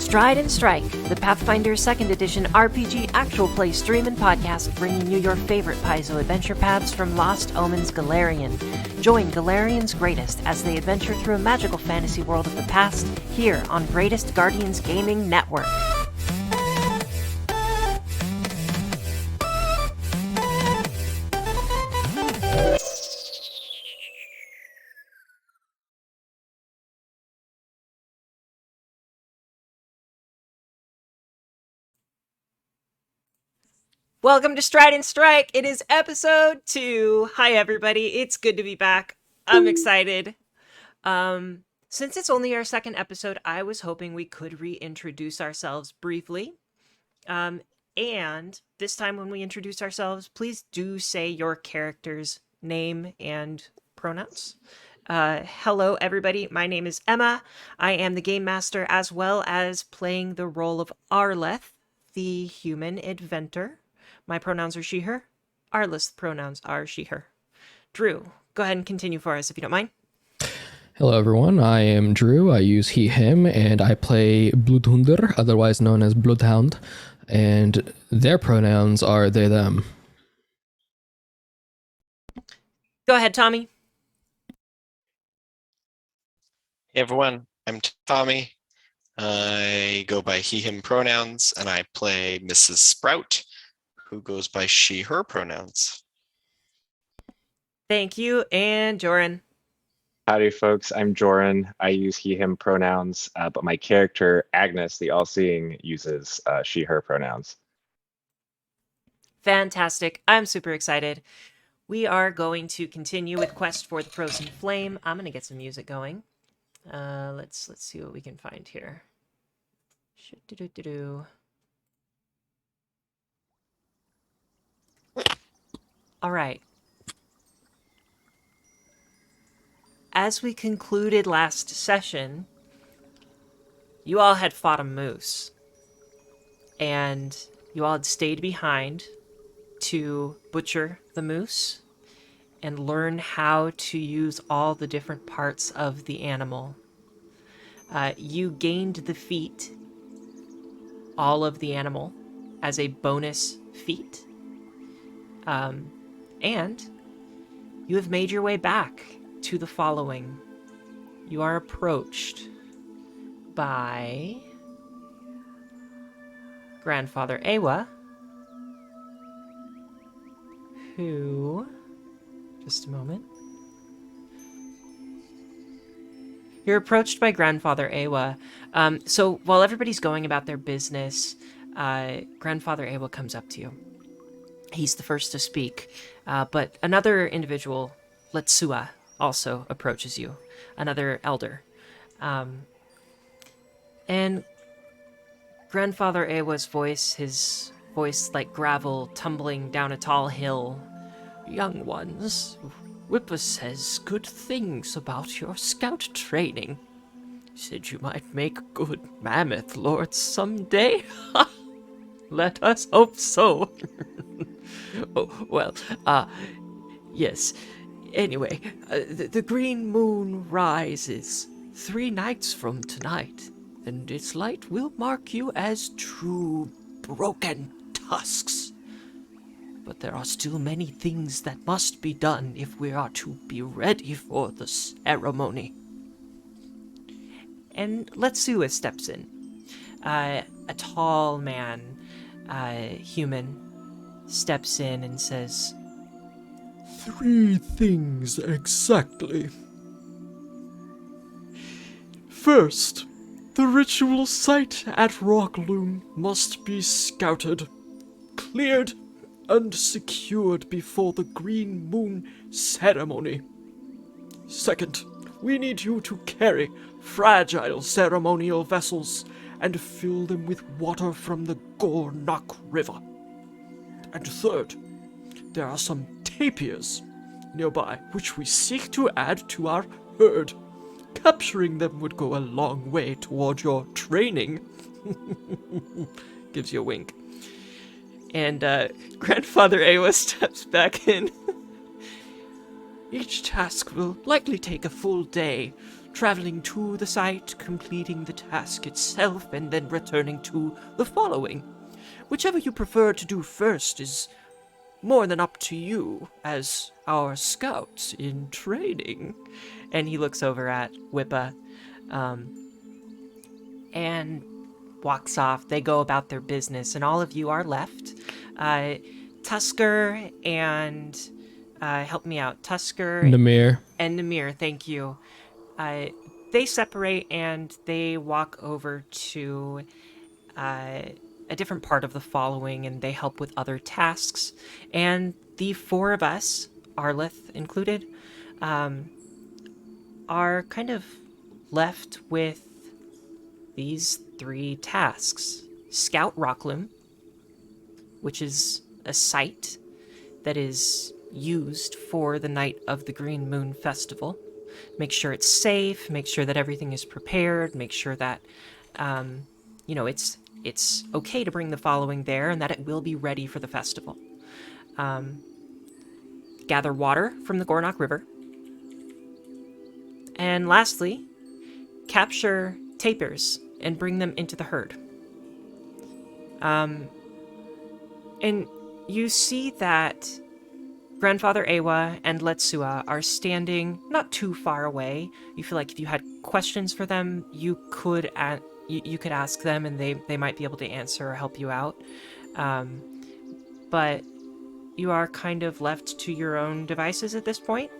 Stride and Strike, the Pathfinder 2nd Edition RPG actual play stream and podcast bringing you your favorite Paizo adventure paths from Lost Omens Galarian. Join Galarian's greatest as they adventure through a magical fantasy world of the past here on Greatest Guardians Gaming Network. Welcome to Stride and Strike. It is episode 2. Hi, everybody. It's good to be back. I'm excited. Since it's only our second episode, I was hoping we could reintroduce ourselves briefly. And this time when we introduce ourselves, please do say your character's name and pronouns. Hello, everybody. My name is Emma. I am the Game Master as well as playing the role of Arleth, the human inventor. My pronouns are she, her. Arleth's pronouns are she, her. Drew, go ahead and continue for us if you don't mind. Hello everyone, I am Drew. I use he, him, and I play Bloodhound, otherwise known as Bloodhound, and their pronouns are they, them. Go ahead, Tommy. Hey everyone, I'm Tommy. I go by he, him pronouns, and I play Mrs. Sprout, who goes by she, her pronouns. Thank you, and Joran. Howdy, folks. I'm Joran. I use he, him pronouns, but my character, Agnes, the all-seeing, uses she, her pronouns. Fantastic. I'm super excited. We are going to continue with Quest for the Frozen Flame. I'm going to get some music going. Let's see what we can find here. All right. As we concluded last session, you all had fought a moose. And you all had stayed behind to butcher the moose and learn how to use all the different parts of the animal. You gained the feat, all of the animal, as a bonus feat. And you have made your way back to the following. You are approached by Grandfather Awa, who... Just a moment. You're approached by Grandfather Awa. So while everybody's going about their business, Grandfather Awa comes up to you. He's the first to speak, but another individual, Letsua, also approaches you, another elder. And Grandfather Awa's voice, his voice like gravel tumbling down a tall hill. Young ones, Whipper says good things about your scout training. Said you might make good mammoth lords someday. Let us hope so. Oh, well, yes. Anyway, the green moon rises 3 nights from tonight, and its light will mark you as true broken tusks. But there are still many things that must be done if we are to be ready for the ceremony. And Letsua steps in. A tall man, human, steps in and says, 3 things exactly. First, the ritual site at Rockloom must be scouted, cleared, and secured before the Green Moon ceremony. Second, we need you to carry fragile ceremonial vessels and fill them with water from the Gornok River. And third, there are some tapirs nearby which we seek to add to our herd. Capturing them would go a long way toward your training. Gives you a wink. And Grandfather Awa steps back in. Each task will likely take a full day. traveling to the site, completing the task itself, and then returning to the following. Whichever you prefer to do first is more than up to you as our scouts in training. And he looks over at Whippa and walks off. They go about their business, and all of you are left. Tusker and help me out. Tusker Namir. and Namir, thank you. They separate and they walk over to a different part of the following, and they help with other tasks. And the four of us, Arleth included, are kind of left with these three tasks. Scout Rockloom, which is a site that is used for the night of the Green Moon Festival. Make sure it's safe, make sure that everything is prepared, make sure that, it's okay to bring the following there and that it will be ready for the festival. Gather water from the Gornok River. And lastly, capture tapirs and bring them into the herd. And you see that Grandfather Ewa and Letsua are standing not too far away. You feel like if you had questions for them, you could ask them, and they might be able to answer or help you out. But you are kind of left to your own devices at this point.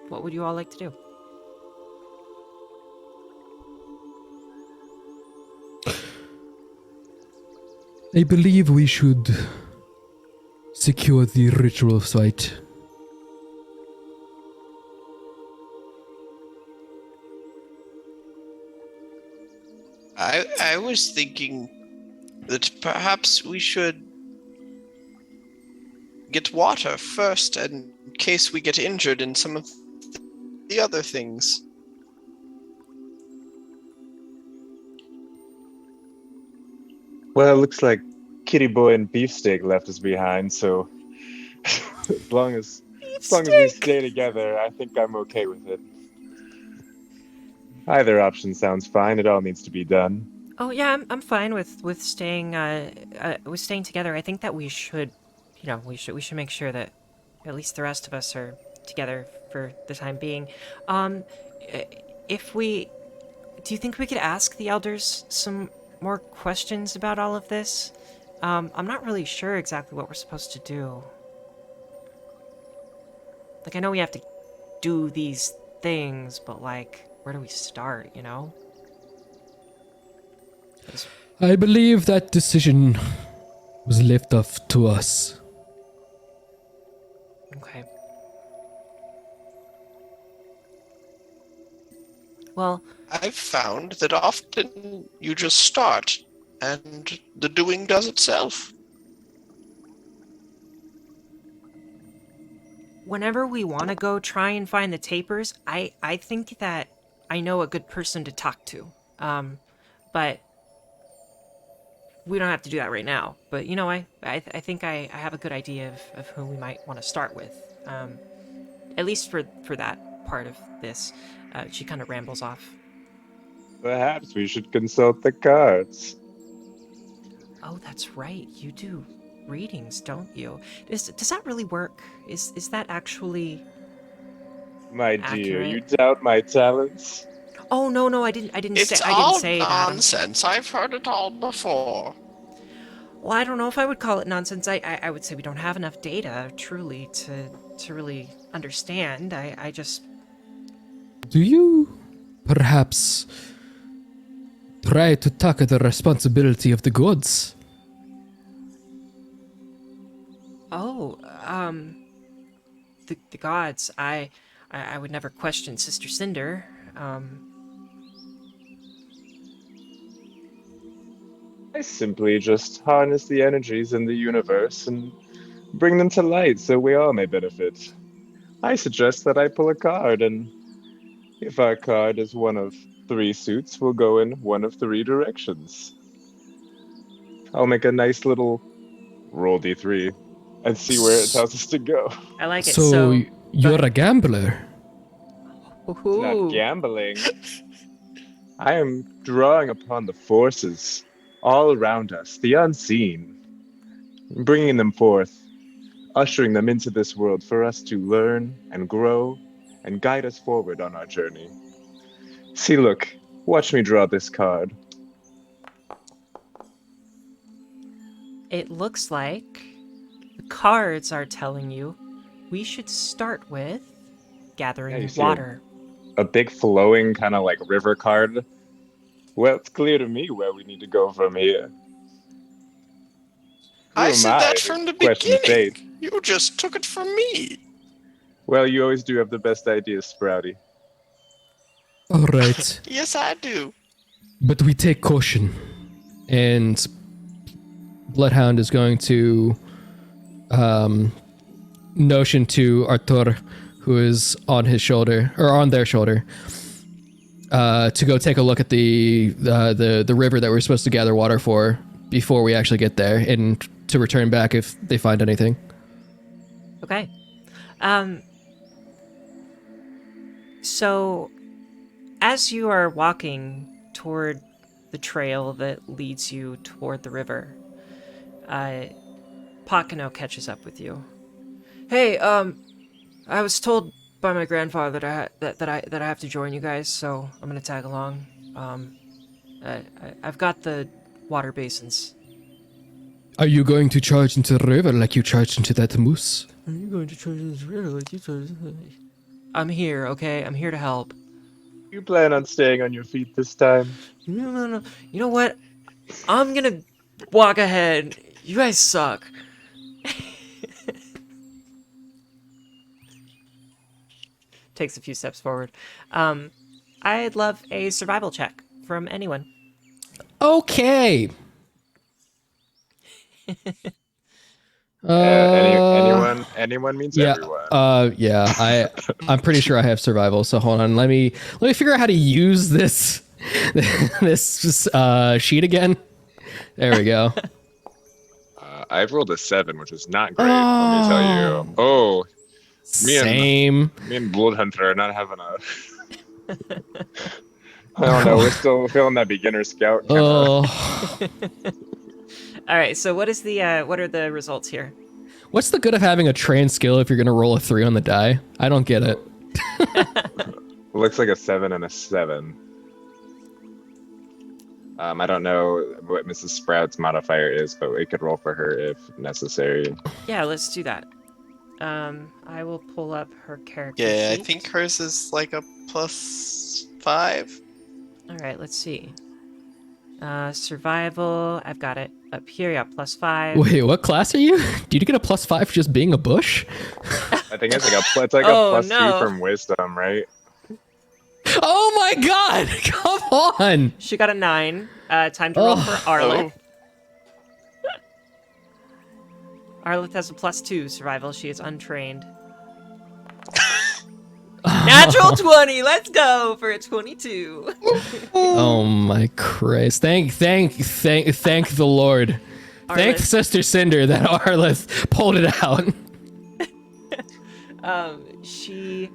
What would you all like to do? I believe we should secure the ritual site. I was thinking that perhaps we should get water first in case we get injured in some of the other things. Well, it looks like Kitty Boy and Beefsteak left us behind, so as long as we stay together, I think I'm okay with it. Either option sounds fine. It all needs to be done. Oh yeah, I'm fine with staying together. I think that we should make sure that at least the rest of us are together for the time being. Do you think we could ask the elders some more questions about all of this? I'm not really sure exactly what we're supposed to do. Like, I know we have to do these things, but like, where do we start, you know? I believe that decision was left up to us. Okay. Well, I've found that often you just start and the doing does itself. whenever we want to go try and find the tapirs, I think that I know a good person to talk to. But we don't have to do that right now. But, you know, I think I have a good idea of who we might want to start with. At least for that part of this. She kind of rambles off. Perhaps we should consult the cards. Oh, that's right. You do readings, don't you? Does that really work? Is that actually My accurate? dear, you doubt my talents? Oh no, I didn't It's say all it, Adam. nonsense. I've heard it all before. Well, I don't know if I would call it nonsense. I would say we don't have enough data, truly, to really understand. I just... Do you perhaps try to tackle the responsibility of the gods? Oh, the gods. I would never question Sister Cinder. I simply just harness the energies in the universe and bring them to light so we all may benefit. I suggest that I pull a card, and if our card is one of 3 suits, we'll go in one of 3 directions. I'll make a nice little roll d3 and see where it tells us to go. I like it. So So you're a gambler. It's not Ooh. gambling. I am drawing upon the forces all around us, the unseen, bringing them forth, ushering them into this world for us to learn and grow and guide us forward on our journey. See, look, watch me draw this card. It looks like the cards are telling you we should start with Yeah, gathering you see water. a big flowing kind of like river card. Well, it's clear to me where we need to go from here. Who I am said I that to from the question beginning. fate? You just took it from me. Well, you always do have the best ideas, Sprouty. All right, Yes, I do. but we take caution, and Bloodhound is going to notion to Arthur, who is on his shoulder or on their shoulder, to go take a look at the river that we're supposed to gather water for before we actually get there, and to return back if they find anything. Okay. So as you are walking toward the trail that leads you toward the river, Pakano catches up with you. Hey, I was told by my grandfather that I have to join you guys, so I'm gonna tag along. I've got the water basins. Are you going to charge into the river like you charged into that moose? Are you going to charge this river like you charge? I'm here, okay? I'm here to help. You plan on staying on your feet this time? No. You know what? I'm gonna walk ahead. You guys suck. Takes a few steps forward. I'd love a survival check from anyone. Okay. Anyone means Yeah. everyone. I'm pretty sure I have survival. So hold on. Let me figure out how to use this this sheet again. There we go. I've rolled a 7, which is not great. Let me tell you. Oh, Same. me and Bloodhunter are not having a. I don't know. We're still feeling that beginner scout. Oh. All right. So what are the results here? What's the good of having a trained skill if you're gonna roll a 3 on the die? I don't get it. Looks like a 7 and a 7. I don't know what Mrs. Sprout's modifier is, but we could roll for her if necessary. Yeah, let's do that. I will pull up her character Yeah, I sheet. think hers is like a +5. All right, let's see. Survival. I've got it up here. Yeah, +5. Wait, what class are you? Do you get a +5 for just being a bush? I think it's like a Oh, +2 no. from wisdom, right? Oh my god! Come on! She got a 9. Time to roll for Arleth. Arleth has a +2 survival. She is untrained. Natural 20. Let's go for a 22. Oh my Christ! Thank the Lord. Thank Arleth. Sister Cinder that Arleth pulled it out. She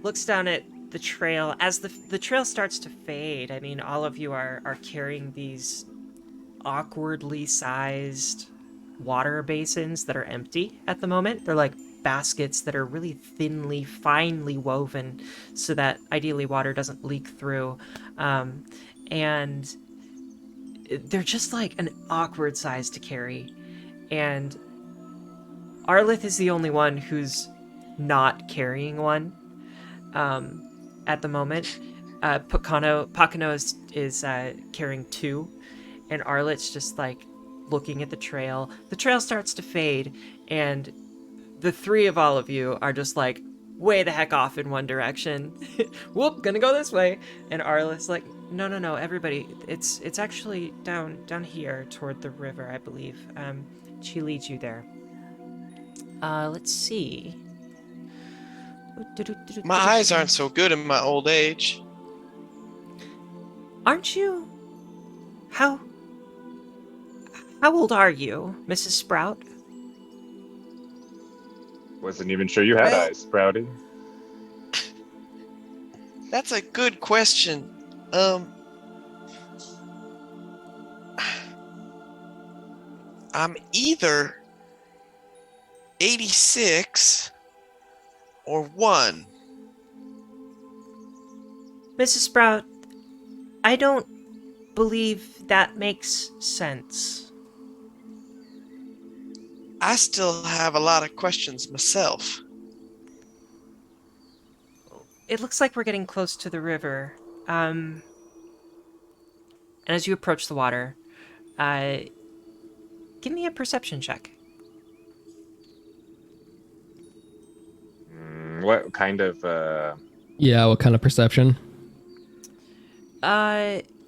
looks down at the trail as the trail starts to fade. I mean, all of you are carrying these awkwardly sized water basins that are empty at the moment. They're like baskets that are really thinly, finely woven so that ideally water doesn't leak through. And they're just like an awkward size to carry. And Arleth is the only one who's not carrying one at the moment. Pakano is carrying 2, and Arlet's just like looking at the trail. The trail starts to fade, and the 3 of all of you are just like way the heck off in one direction. Whoop, gonna go this way. And Arlet's like, no, everybody, it's actually down here toward the river, I believe. She leads you there. Let's see. My eyes aren't so good in my old age. Aren't you? How old are you, Mrs. Sprout? Wasn't even sure you had Well- eyes, Sprouty. That's a good question. I'm either 86 or 1. Mrs. Sprout, I don't believe that makes sense. I still have a lot of questions myself. It looks like we're getting close to the river. And as you approach the water, give me a perception check. What kind of Yeah, what kind of perception?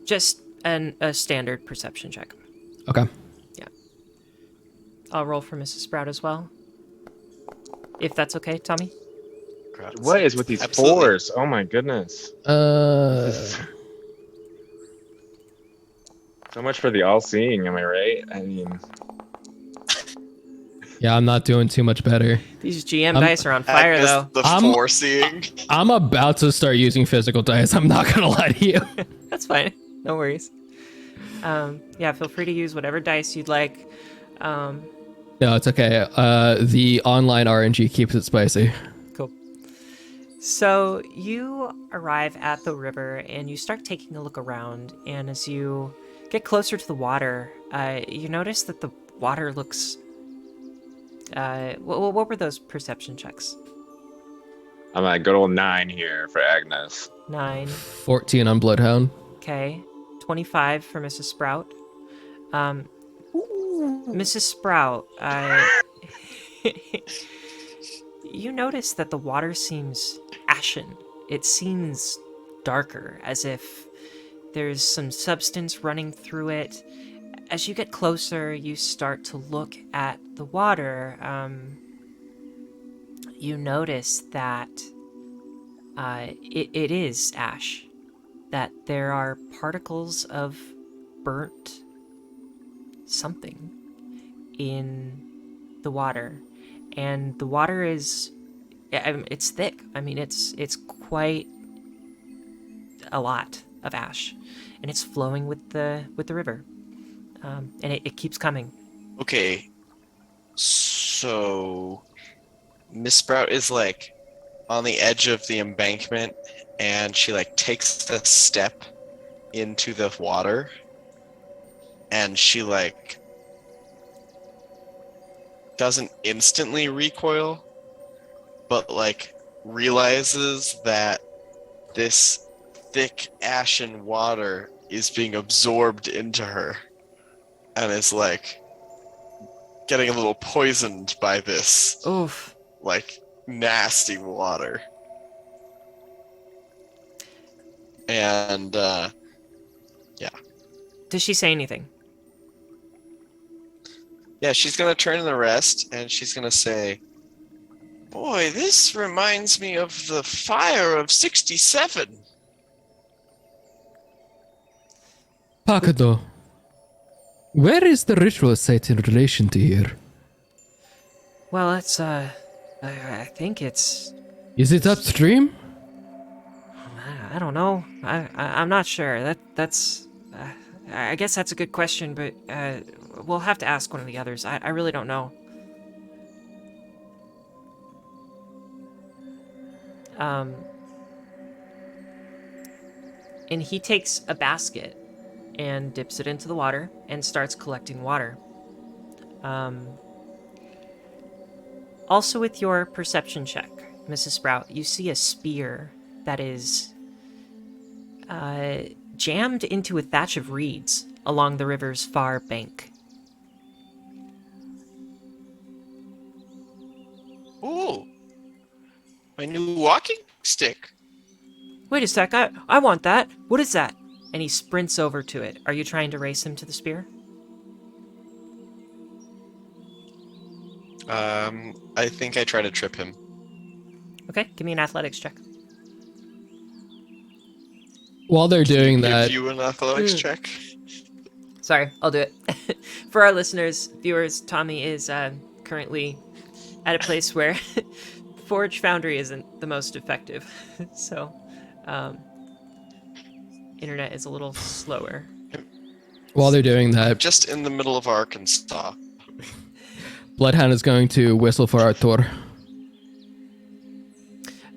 Just a standard perception check. Okay. I'll roll for Mrs. Sprout as well. If that's okay, Tommy? what is with these Absolutely. fours? Oh my goodness. So much for the all-seeing, am I right? I mean, Yeah, I'm not doing too much better. These GM dice are on fire, Agnes, though. the I'm- foreseeing. I'm about to start using physical dice. I'm not gonna lie to you. That's fine. No worries. Yeah, feel free to use whatever dice you'd like. No, it's okay. The online RNG keeps it spicy. Cool. So you arrive at the river and you start taking a look around. And as you get closer to the water, you notice that the water looks. What were those perception checks? I'm at good old 9 here for Agnes. 9. 14 on Bloodhound. Okay. 25 for Mrs. Sprout. Mrs. Sprout, you notice that the water seems ashen. It seems darker, as if there's some substance running through it. As you get closer, you start to look at the water. You notice that it is ash. That there are particles of burnt something in the water, and the water is it's thick. I mean, it's quite a lot of ash, and it's flowing with the river, and it keeps coming. Okay, so Miss Sprout is like on the edge of the embankment, and she like takes a step into the water, and she like doesn't instantly recoil, but like realizes that this thick ashen water is being absorbed into her, and is like getting a little poisoned by this Oof. like nasty water. And Does she say anything? yeah, she's gonna turn to the rest and she's gonna say, "Boy, this reminds me of the fire of 67. Pakano, where is the ritual site in relation to here? Well, it's I think it's Is it upstream? I don't know. I'm not sure. That's I guess that's a good question, but we'll have to ask one of the others. I really don't know. And he takes a basket and dips it into the water and starts collecting water. Also, with your perception check, Mrs. Sprout, you see a spear that is jammed into a thatch of reeds along the river's far bank. Ooh, my new walking stick." Wait a sec, I want that. What is that? And he sprints over to it. Are you trying to race him to the spear? I think I try to trip him. Okay, give me an athletics check. While they're doing that, Give you an athletics check. Sorry, I'll do it. For our listeners, viewers, Tommy is currently at a place where Forge Foundry isn't the most effective. So Internet is a little slower. While they're doing that, Just in the middle of Arkansas. Bloodhound is going to whistle for Arthur.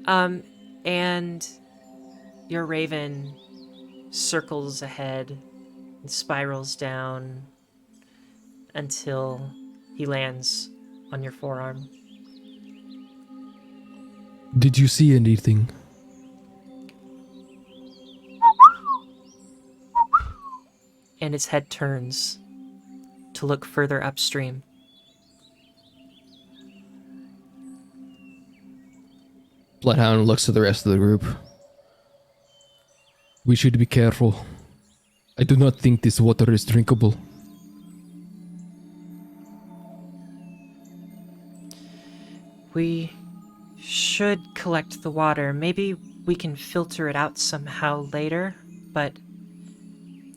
And your raven circles ahead and spirals down until he lands on your forearm. Did you see anything? And its head turns to look further upstream. Bloodhound looks to the rest of the group. We should be careful. I do not think this water is drinkable. We should collect the water. Maybe we can filter it out somehow later, but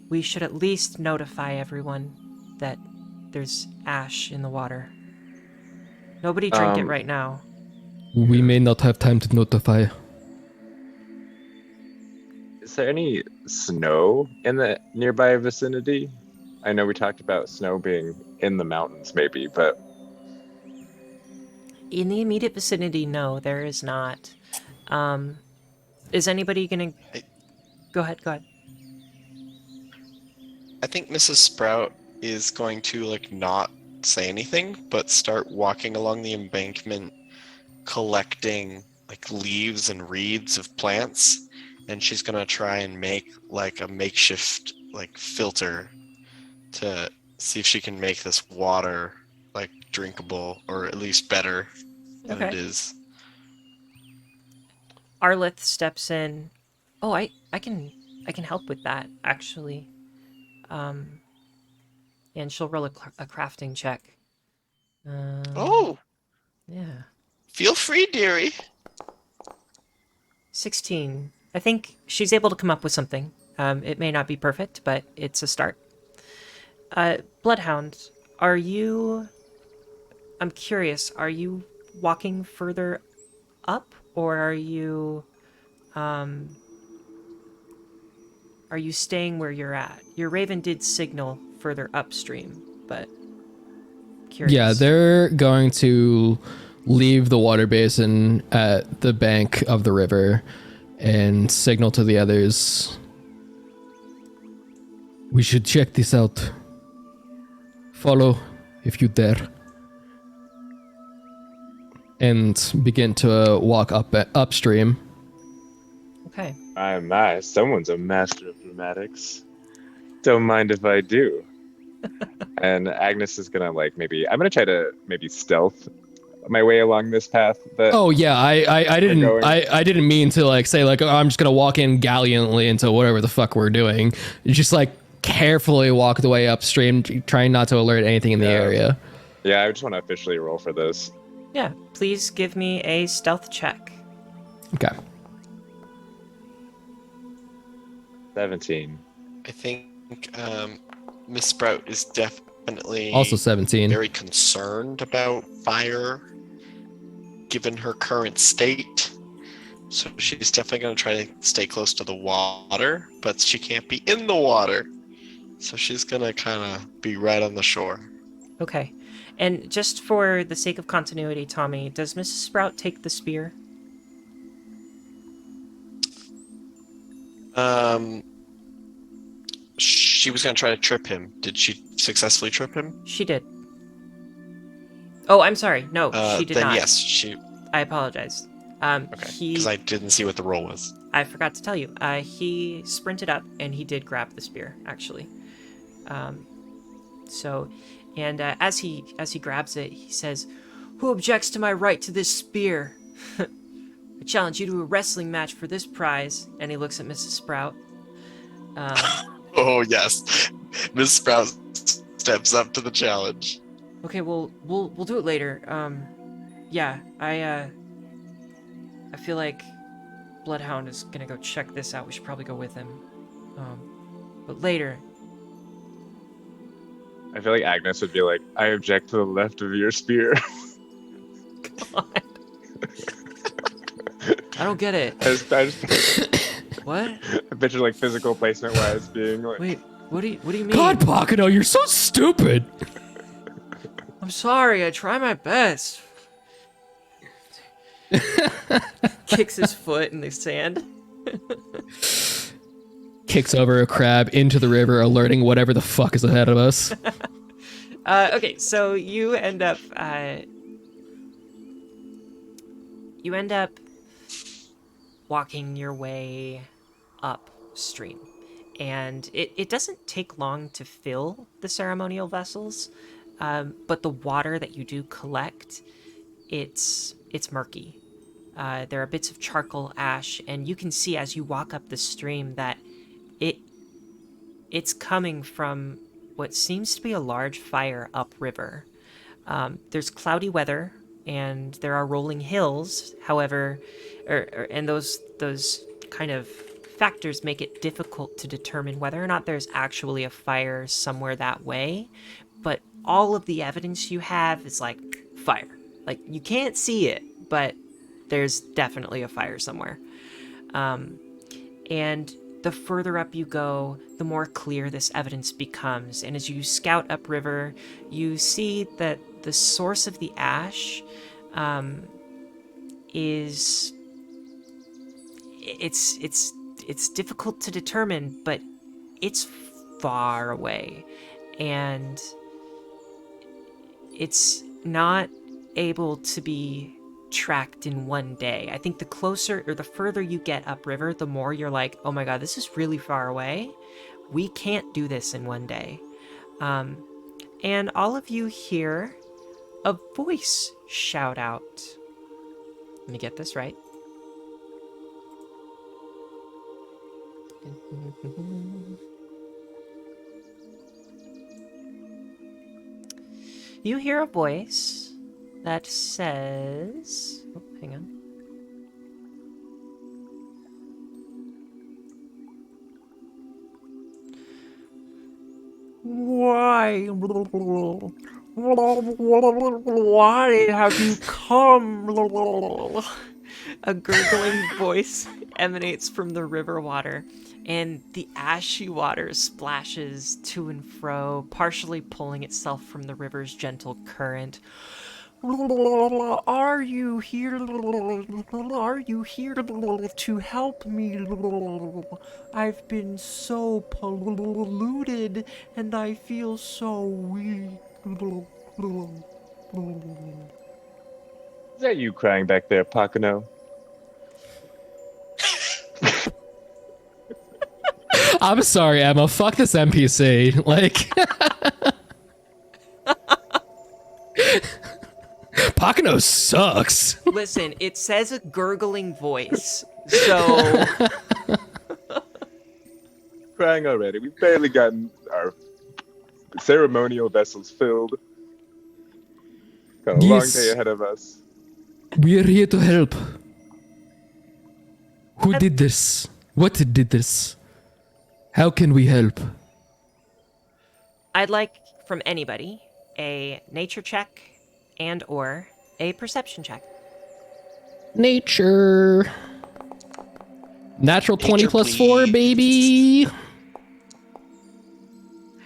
we should at least notify everyone that there's ash in the water. Nobody drink it right now. We may not have time to notify. Is there any snow in the nearby vicinity? I know we talked about snow being in the mountains, maybe, but In the immediate vicinity, no, there is not. Is anybody gonna... Go ahead. I think Mrs. Sprout is going to like not say anything, but start walking along the embankment, collecting like leaves and reeds of plants, and she's gonna try and make like a makeshift like filter to see if she can make this water like drinkable or at least better than it Okay. is. Arleth steps in. Oh, I can help with that, actually. And she'll roll a crafting check. Oh, Yeah. feel free, dearie. 16. I think she's able to come up with something. It may not be perfect, but it's a start. Bloodhound, are you... I'm curious, are you walking further up, or are you staying where you're at? Your raven did signal further upstream, but curious. Yeah, they're going to leave the water basin at the bank of the river and signal to the others. We should check this out. Follow, if you dare. And begin to walk upstream. Okay. my, someone's a master of dramatics. Don't mind if I do. And Agnes is gonna I'm gonna try to maybe stealth my way along this path. But Oh yeah, I didn't going. I didn't mean to like say like, oh, I'm just gonna walk in gallantly into whatever the fuck we're doing. Just like carefully walk the way upstream, trying not to alert anything in the area. Yeah, I just want to officially roll for this. Yeah, please give me a stealth check. Okay. 17. I think Miss Sprout is definitely Also 17. very concerned about fire, given her current state. So she's definitely going to try to stay close to the water, but she can't be in the water. So she's going to kind of be right on the shore. Okay. And just for the sake of continuity, Tommy, does Mrs. Sprout take the spear? She was going to try to trip him. Did she successfully trip him? She did. Oh, I'm sorry. No, she did then not. yes, she... I apologize. Okay, because I didn't see what the roll was. I forgot to tell you. He sprinted up and he did grab the spear, actually. As he grabs it, he says, "Who objects to my right to this spear? I challenge you to a wrestling match for this prize." And he looks at Mrs. Sprout. Oh yes, Miss Sprout steps up to the challenge. Okay, we'll do it later. Yeah, I feel like Bloodhound is gonna go check this out. We should probably go with him. But later. I feel like Agnes would be like, I object to the left of your spear. God. I don't get it. I just What? I picture like physical placement wise being like. Wait, what do you mean? God, Pakano, you're so stupid. I'm sorry, I try my best. Kicks his foot in the sand. Kicks over a crab into the river, alerting whatever the fuck is ahead of us. Okay, so you end up walking your way upstream, and it doesn't take long to fill the ceremonial vessels, but the water that you do collect, it's murky. There are bits of charcoal ash, and you can see as you walk up the stream that it's coming from what seems to be a large fire upriver. There's cloudy weather, and there are rolling hills. However, and those kind of factors make it difficult to determine whether or not there's actually a fire somewhere that way. But all of the evidence you have is like fire. Like, you can't see it, but there's definitely a fire somewhere. And the further up you go, the more clear this evidence becomes. And as you scout upriver, you see that the source of the ash is... It's difficult to determine, but it's far away. And it's not able to be tracked in one day. I think the closer or the further you get upriver, the more you're like, oh my god, this is really far away. We can't do this in one day. And all of you hear a voice shout out. Let me get this right. You hear a voice that says... Oh, hang on. Why? Why have you come? A gurgling voice emanates from the river water, and the ashy water splashes to and fro, partially pulling itself from the river's gentle current. Are you here? Are you here to help me? I've been so polluted, and I feel so weak. Is that you crying back there, Pakano? I'm sorry, Emma. Fuck this NPC. Like, Pakano sucks. Listen, it says a gurgling voice, so... Crying already. We've barely gotten our ceremonial vessels filled. Got a long Yes. day ahead of us. We're here to help. Who did this? What did this? How can we help? I'd like from anybody a nature check and or a perception check. Nature. Natural 20 Nature, plus 4, please. baby.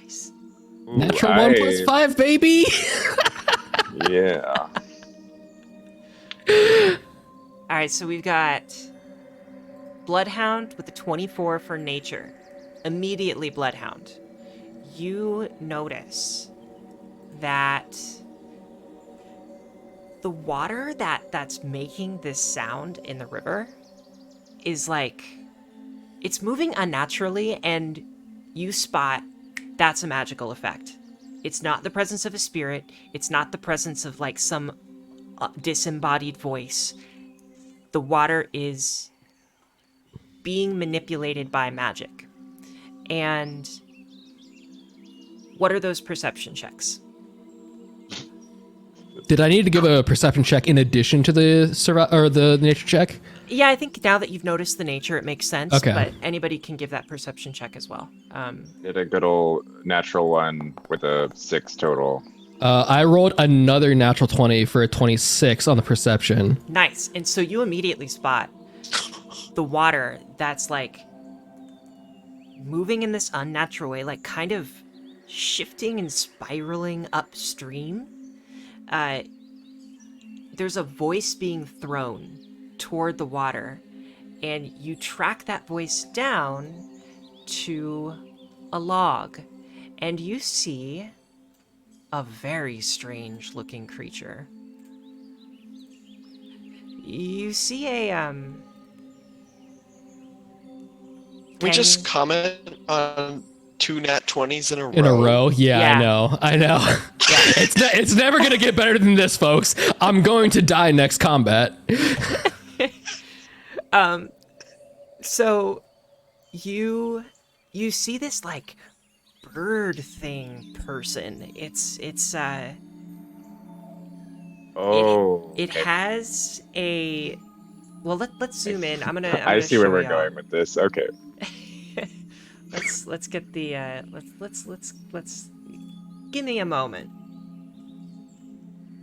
Nice. Ooh, Natural 1 plus 5, baby. Yeah. All right, so we've got Bloodhound with a 24 for nature. Immediately, Bloodhound, you notice that the water that's making this sound in the river is like, it's moving unnaturally, and you spot that's a magical effect. It's not the presence of a spirit. It's not the presence of like some disembodied voice. The water is being manipulated by magic. And what are those perception checks? Did I need to give a perception check in addition to the nature check? Yeah, I think now that you've noticed the nature, it makes sense. Okay. But anybody can give that perception check as well. Did a good old natural one with a 6 total. I rolled another natural 20 for a 26 on the perception. Nice. And so you immediately spot the water that's like moving in this unnatural way, like kind of shifting and spiraling upstream. There's a voice being thrown toward the water, and you track that voice down to a log, and you see a very strange looking creature. You see a We Can just you- comment on 2 nat 20s in a row. In a row? Yeah, Yeah. I know. It's never gonna get better than this, folks. I'm going to die next combat. So you see this like bird thing person. Oh. It okay. has a well let's zoom in. I'm gonna I see where show we're y'all. going with this. Okay. Let's get the let's give me a moment.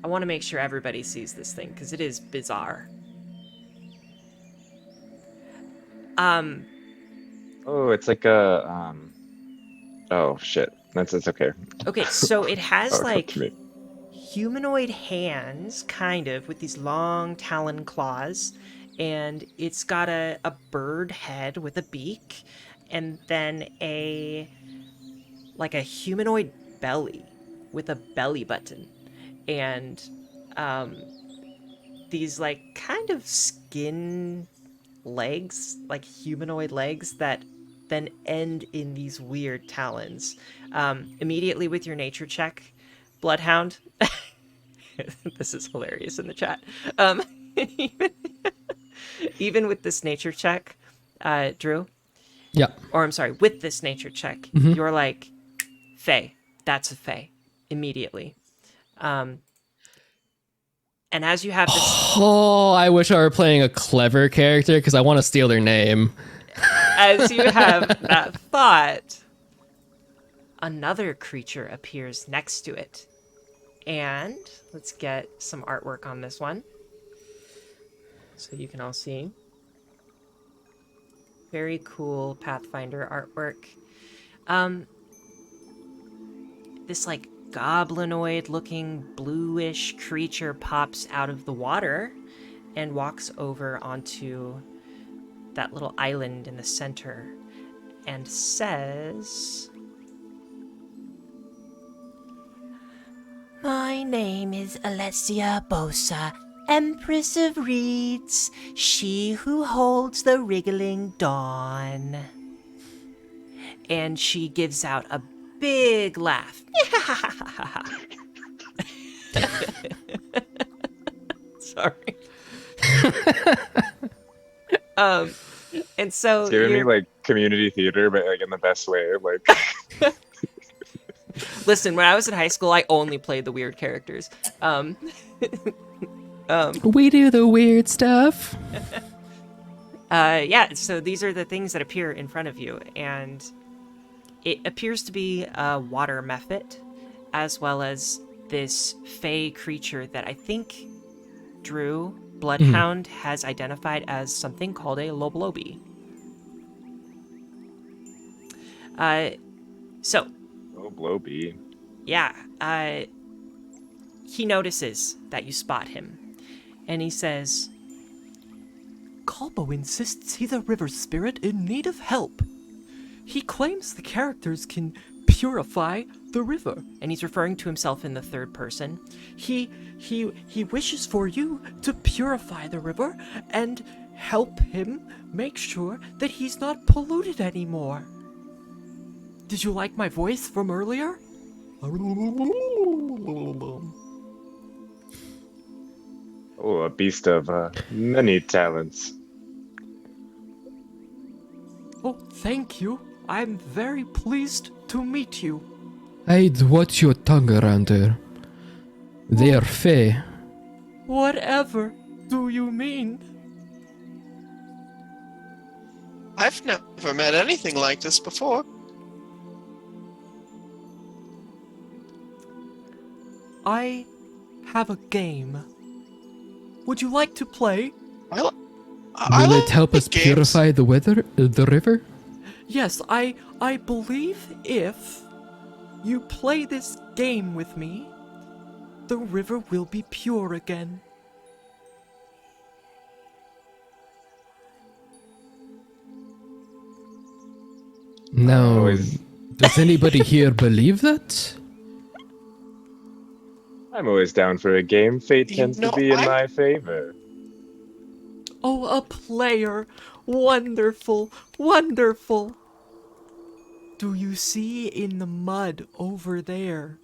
I want to make sure everybody sees this thing because it is bizarre. Oh, it's like a Oh shit. That's okay. Okay, so it has Oh, it's up like to me. humanoid hands, kind of, with these long talon claws, and it's got a bird head with a beak, and then a humanoid belly with a belly button, and these like kind of skin legs, like humanoid legs that then end in these weird talons. Immediately with your nature check, Bloodhound. This is hilarious in the chat. Even, even with this nature check, Drew, Yeah. or I'm sorry, with this nature check, you're like, Fae. That's a Fae. Immediately. And as you have this, Oh, I wish I were playing a clever character because I want to steal their name. as you have that thought, another creature appears next to it. And let's get some artwork on this one so you can all see. Very cool Pathfinder artwork. This like goblinoid looking bluish creature pops out of the water and walks over onto that little island in the center and says, "My name is Alessia Bosa, Empress of Reeds, she who holds the wriggling dawn." And she gives out a big laugh. Sorry. And so It's giving me you're- like community theater, but like in the best way. Like listen, when I was in high school, I only played the weird characters. We do the weird stuff. Yeah, so these are the things that appear in front of you, and it appears to be a water mephit, as well as this fey creature that I think Drew Bloodhound has identified as something called a loblobi. So oh Bloby. yeah, he notices that you spot him, and he says, Kalbo insists he's a river spirit in need of help. He claims the characters can purify the river. and he's referring to himself in the third person. He wishes for you to purify the river and help him make sure that he's not polluted anymore. Did you like my voice from earlier? Oh, a beast of many talents. Oh, thank you. I'm very pleased to meet you. I'd watch your tongue around her. They're fey. Whatever do you mean? I've never met anything like this before. I have a game. Would you like to play? I Will it love help us games. purify the river? Yes, I believe if you play this game with me, the river will be pure again. Now, always- does anybody here believe that? I'm always down for a game. Fate You tends to know, be in I'm my favor. Oh, a player! Wonderful, wonderful! Do you see in the mud over there?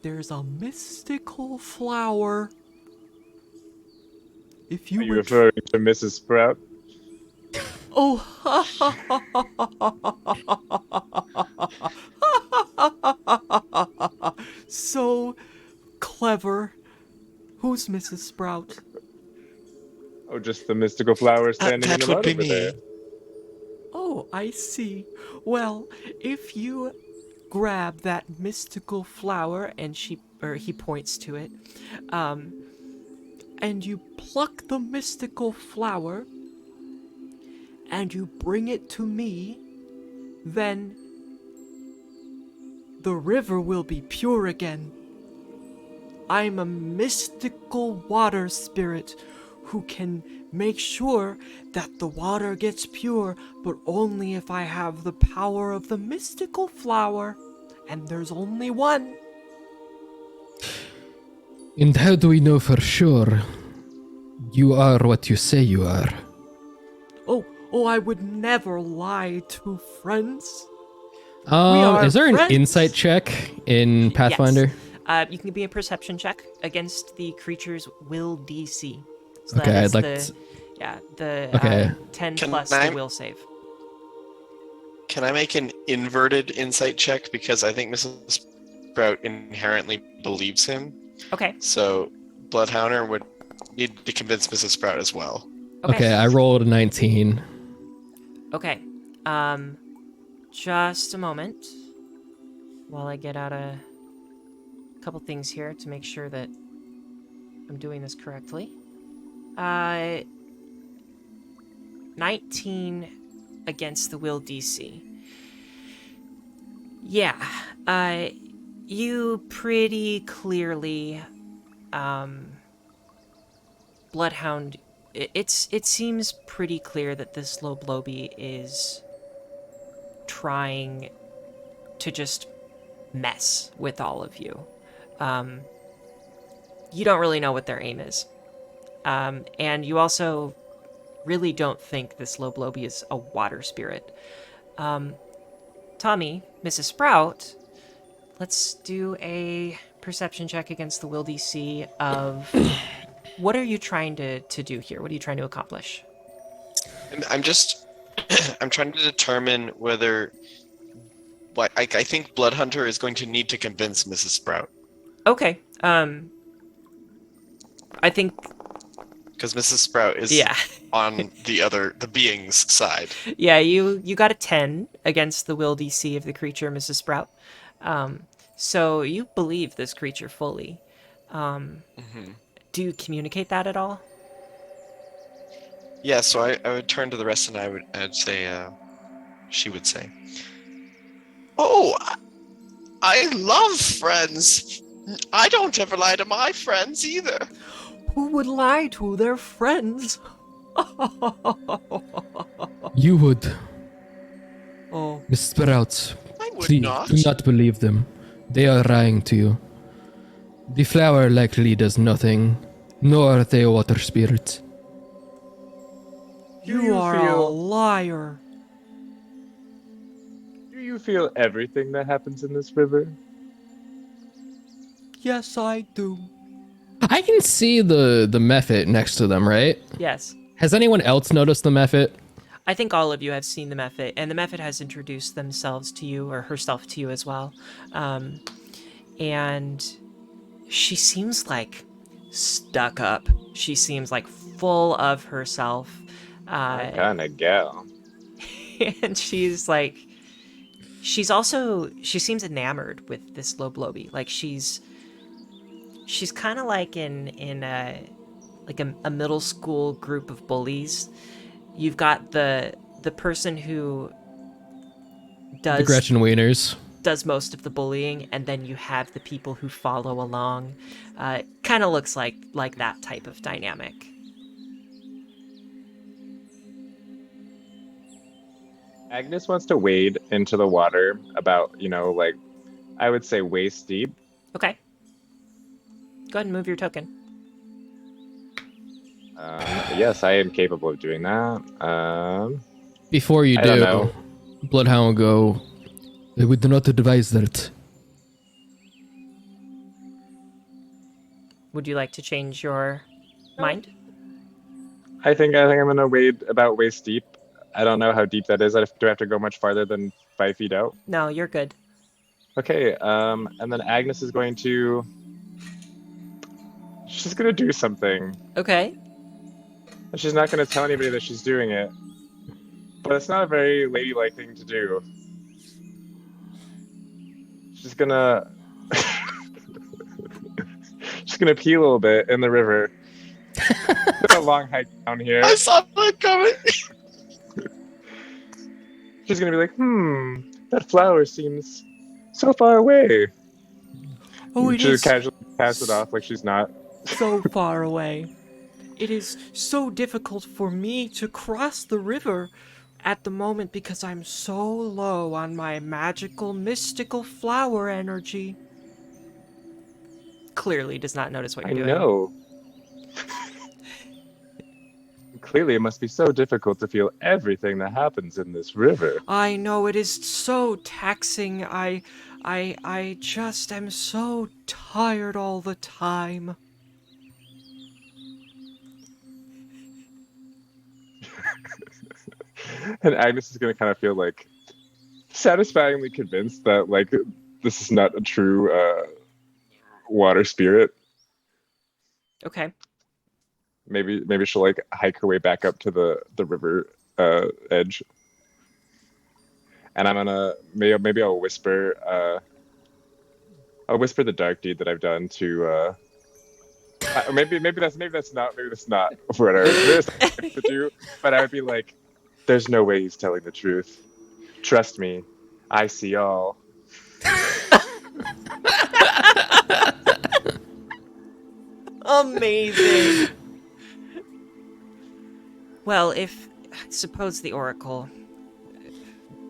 There's a mystical flower. If Are you you would. referring to Mrs. Sprout? Oh, so clever. Who's Mrs. Sprout? Oh, just the mystical flower standing in the that would mud be over there. me. Oh, I see. Well, if you grab that mystical flower and he points to it, and you pluck the mystical flower and you bring it to me, then the river will be pure again. I'm a mystical water spirit who can make sure that the water gets pure, but only if I have the power of the mystical flower. And there's only one. And how do we know for sure you are what you say you are? Oh, I would never lie to friends. are Is there an friends. insight check in Pathfinder? Yes. You can be a perception check against the creature's will DC. So Okay, that is I'd like the, the Okay. 10 Can plus I- the will save. Can I make an inverted insight check because I think Mrs. Sprout inherently believes him? Okay. So Bloodhounder would need to convince Mrs. Sprout as well. Okay, I rolled a 19. Okay. Just a moment while I get out a couple things here to make sure that I'm doing this correctly. 19 against the will DC. Yeah. You pretty clearly, Bloodhound. It seems pretty clear that this Loblobi is trying to just mess with all of you. You don't really know what their aim is. And you also really don't think this Loblobi is a water spirit. Tommy, Mrs. Sprout, let's do a perception check against the will DC of what are you trying to do here? What are you trying to accomplish? I'm just I'm trying to determine whether I think Bloodhunter is going to need to convince Mrs. Sprout Okay. I think because Mrs. Sprout is yeah. on the being's side. Yeah, you got a 10 against the will DC of the creature, Mrs. Sprout. So you believe this creature fully. Do you communicate that at all? Yeah, so I would turn to the rest and I'd say, she would say, "Oh, I love friends. I don't ever lie to my friends either." Who would lie to their friends? You would. Oh, Miss Sprout, I would please not. do not believe them. They are lying to you. The flower likely does nothing, nor are they a water spirit. Do you you are a feel- liar. Do you feel everything that happens in this river? Yes, I do. I can see the mephit next to them, right? Yes. Has anyone else noticed the mephit? I think all of you have seen the mephit, and the mephit has introduced themselves to you, or herself to you as well. And she seems like stuck up. She seems like full of herself. That kind of gal. And she's like, she seems enamored with this Loblobi. Like she's kind of like in a middle school group of bullies. You've got the person who The Gretchen Wieners. does most of the bullying, and then you have the people who follow along. Kind of looks like that type of dynamic. Agnes wants to wade into the water about, like, I would say waist deep. Okay. Go ahead and move your token. Yes, I am capable of doing that. Before you I don't do, know. Bloodhound will go, we do not advise that. Would you like to change your mind? I think I'm gonna wade about waist deep. I don't know how deep that is. Do I have to go much farther than 5 feet out? No, you're good. Okay, and then Agnes is going to... She's gonna do something. Okay. And she's not gonna tell anybody that she's doing it. But it's not a very ladylike thing to do. She's gonna... She's gonna pee a little bit in the river. It's a long hike down here. I saw that coming. She's gonna be like, that flower seems so far away. Oh, it She'll is casually pass it off like she's not. so far away. It is so difficult for me to cross the river at the moment because I'm so low on my magical, mystical flower energy. Clearly does not notice what I you're doing. know. Clearly, it must be so difficult to feel everything that happens in this river. I know, it is so taxing. I just am so tired all the time. And Agnes is going to kind of feel like satisfyingly convinced that like this is not a true water spirit. Okay. Maybe she'll like hike her way back up to the river edge. And I'm gonna maybe I'll whisper the dark deed that I've done to maybe that's not what I was to do, but I would be like, there's no way he's telling the truth. Trust me, I see all. Amazing. Well, suppose the Oracle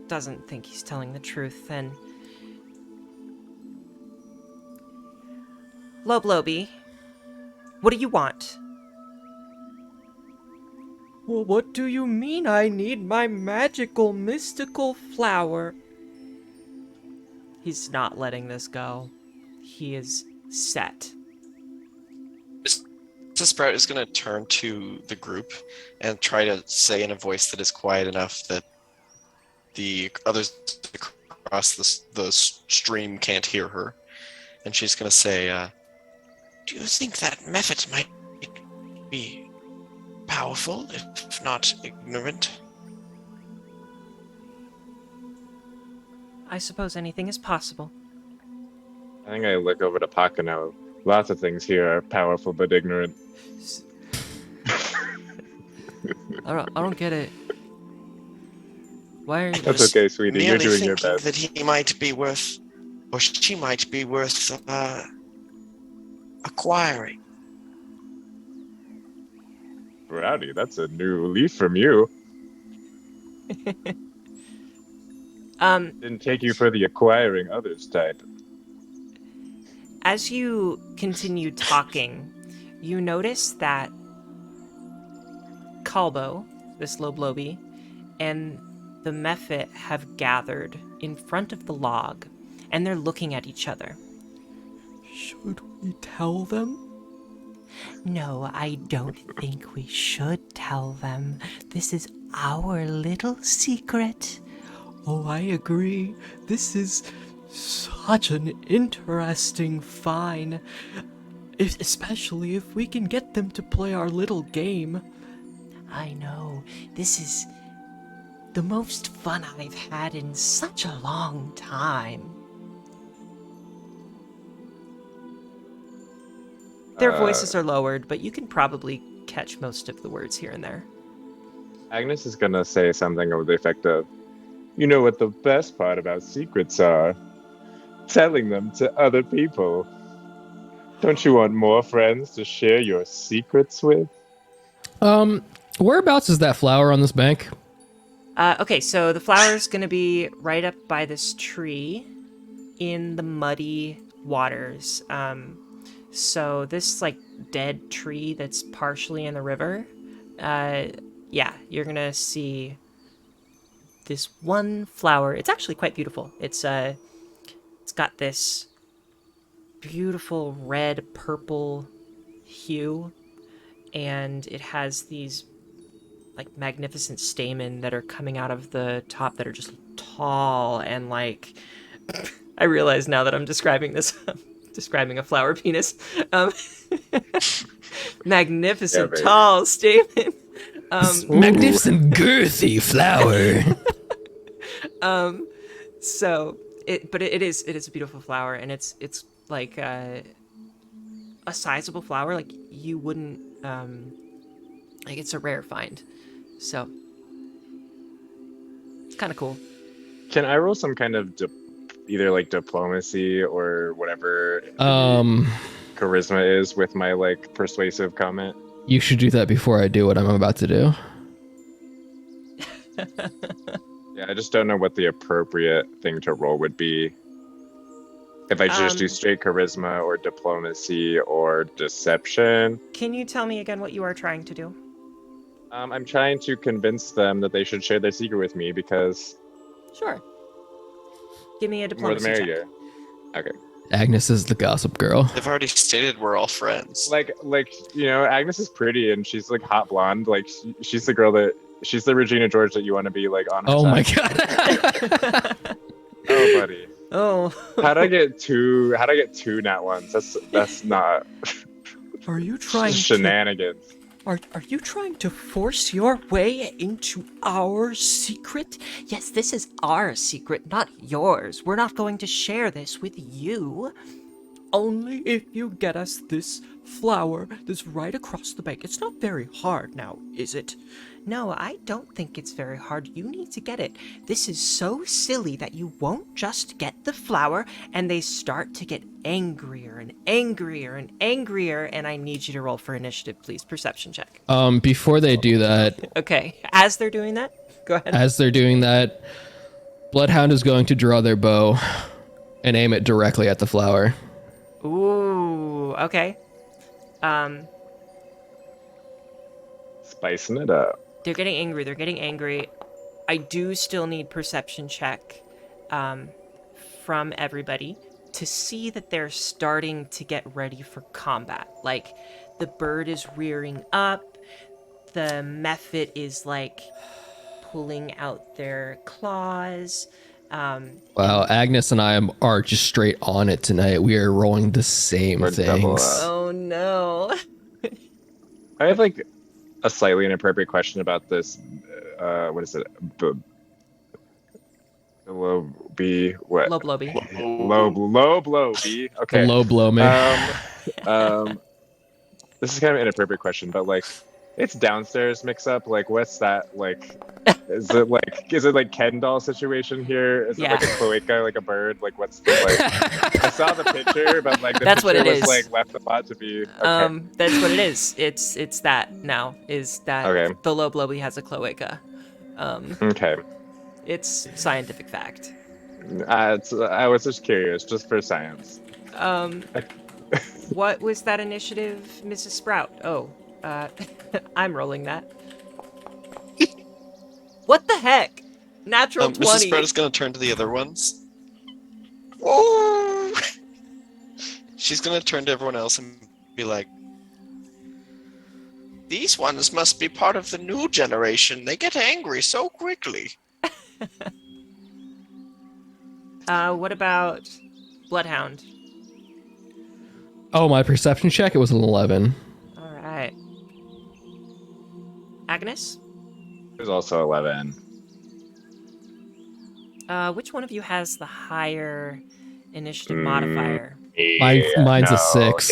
doesn't think he's telling the truth, then... Lobloby, what do you want? Well, what do you mean I need my magical, mystical flower? He's not letting this go. He is set. Mr. Sprout is going to turn to the group and try to say in a voice that is quiet enough that the others across the stream can't hear her. And she's going to say, do you think that mephit might be powerful, if not ignorant? I suppose anything is possible. I think I look over to Pakano. Lots of things here are powerful but ignorant. I don't get it. Why are you... That's okay, sweetie. You're Merely doing your thinking best. that he might be worth, or she might be worth, acquiring. Rowdy, that's a new leaf from you. Didn't take you for the acquiring others type. As you continue talking, you notice that Kalbo, this Lobloby, and the mephit have gathered in front of the log, and they're looking at each other. Should we tell them? No, I don't think we should tell them. This is our little secret. Oh, I agree. This is such an interesting find. Especially if we can get them to play our little game. I know. This is the most fun I've had in such a long time. Their voices are lowered, but you can probably catch most of the words here and there. Agnes is gonna say something of the effect of, "You know what the best part about secrets are? Telling them to other people. Don't you want more friends to share your secrets with?" Whereabouts is that flower on this bank? Okay, so the flower's gonna be right up by this tree in the muddy waters. So this like dead tree that's partially in the river, yeah, you're gonna see this one flower. It's actually quite beautiful. It's got this beautiful red purple hue, and it has these like magnificent stamen that are coming out of the top that are just tall and like I realize now that I'm describing this describing a flower penis. Um, magnificent Yeah, baby. tall stamen. Magnificent girthy flower. So it is a beautiful flower, and it's like a sizable flower. Like you wouldn't like it's a rare find. So it's kind of cool. Can I roll some kind of either like diplomacy or whatever charisma is with my like persuasive comment? You should do that before I do what I'm about to do. Yeah, I just don't know what the appropriate thing to roll would be. If I just do straight charisma or diplomacy or deception. Can you tell me again what you are trying to do? I'm trying to convince them that they should share their secret with me because Sure. Give me a more the diplomacy check. merrier. Okay. Agnes is the gossip girl. They've already stated we're all friends. Like you know, Agnes is pretty and she's like hot blonde. Like she's the girl that she's the Regina George that you want to be like on her Oh side. my god. Oh, buddy. Oh. How'd I get two nat ones? That's not Are you trying to shenanigans. Are you trying to force your way into our secret? Yes, this is our secret, not yours. We're not going to share this with you. Only if you get us this flower that's right across the bank. It's not very hard now, is it? No, I don't think it's very hard. You need to get it. This is so silly that you won't just get the flower, and they start to get angrier and angrier and angrier, and I need you to roll for initiative, please. Perception check. Before they do that, Okay, as they're doing that, go ahead. as they're doing that, Bloodhound is going to draw their bow and aim it directly at the flower. Ooh, okay. Spicing it up. They're getting angry. They're getting angry. I do still need perception check from everybody to see that they're starting to get ready for combat. Like, the bird is rearing up. The mephit is, like, pulling out their claws. Wow, Agnes and I are just straight on it tonight. We are rolling the same We're double things. up. Oh, no. I have like a slightly inappropriate question about this. What is it? Low B. What? Low blowby. Low B. Okay. The low blow me. This is kind of an inappropriate question, but like, it's downstairs mix up. Like, what's that like? Is it like Ken doll situation here? Is Yeah. it like a cloaca, like a bird? Like, what's the like? I saw the picture, but like the That's what picture it was is. like left a lot to be. Okay. That's what it is. It's that now. Is that Okay. the low blowby has a cloaca. Okay. It's scientific fact. I was just curious, just for science. What was that initiative, Mrs. Sprout? Oh, I'm rolling that. What the heck? Natural 20. Mrs. Sprout is going to turn to the other ones. Whoa! She's going to turn to everyone else and be like, "These ones must be part of the new generation. They get angry so quickly." What about Bloodhound? Oh, my perception check, it was an 11. All right. Agnes? There's also 11. Which one of you has the higher initiative modifier? Mine's a 6.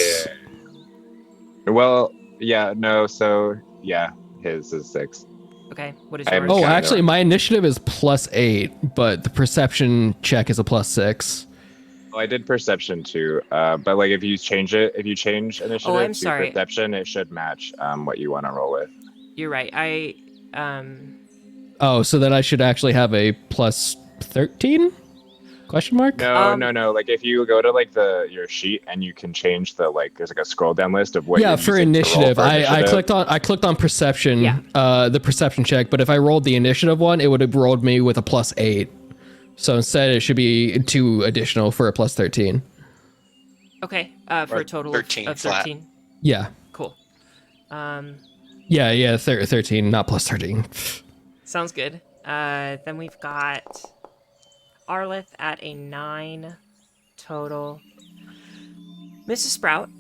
yeah. Well, Yeah, no, so yeah, his is 6. Okay, what is I haven't yours? Oh, counted actually, on. my initiative is +8, but the perception check is a +6. Well, I did perception too, but like if you change Oh, initiative I'm to sorry. perception, it should match what you want to roll with. You're right. Um, Oh, so then I should actually have a +13? Question mark? No, no, no. Like if you go to like your sheet and you can change the like there's like a scroll down list of what Yeah, you're for using to roll initiative. for I initiative. clicked on perception, Yeah. the perception check, but if I rolled the initiative one, it would have rolled me with a +8. So instead it should be 2 additional for a +13. okay, for Or a total 13 of flat. 13. Yeah. Cool. Yeah, 13, not +13. Sounds good. Then we've got Arleth at a 9 total. Mrs. Sprout,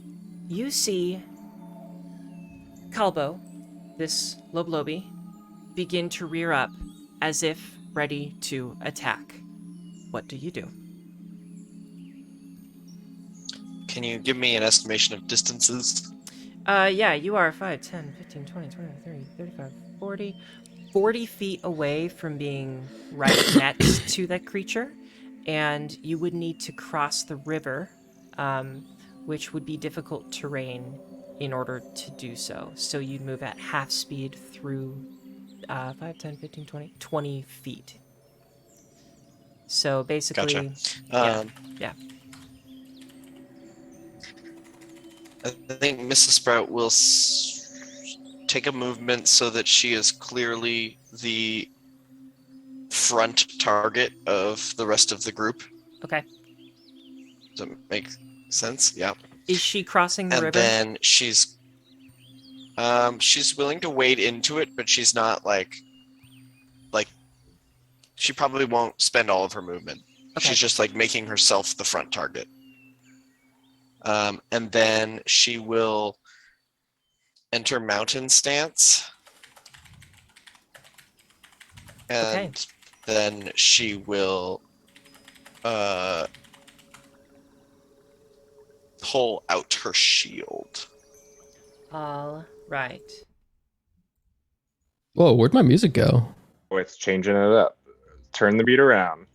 you see Calbo, this Loblobi, begin to rear up as if ready to attack. What do you do? Can you give me an estimation of distances? Yeah, you are 5, 10, 15, 20, 25, 30, 35, 40. 40 feet away from being right next to that creature, and you would need to cross the river, which would be difficult terrain in order to do so. So you'd move at half speed through 5, 10, 15, 20, 20 feet. So basically, Gotcha. yeah, yeah. I think Mrs. Sprout will take a movement so that she is clearly the front target of the rest of the group. Okay. Does that make sense? Yeah. Is she crossing the And river? then she's willing to wade into it, but she's not like she probably won't spend all of her movement. Okay. She's just like making herself the front target. And then she will enter mountain stance. And then she will pull out her shield. All right. Whoa, where'd my music go? Oh, it's changing it up. Turn the beat around.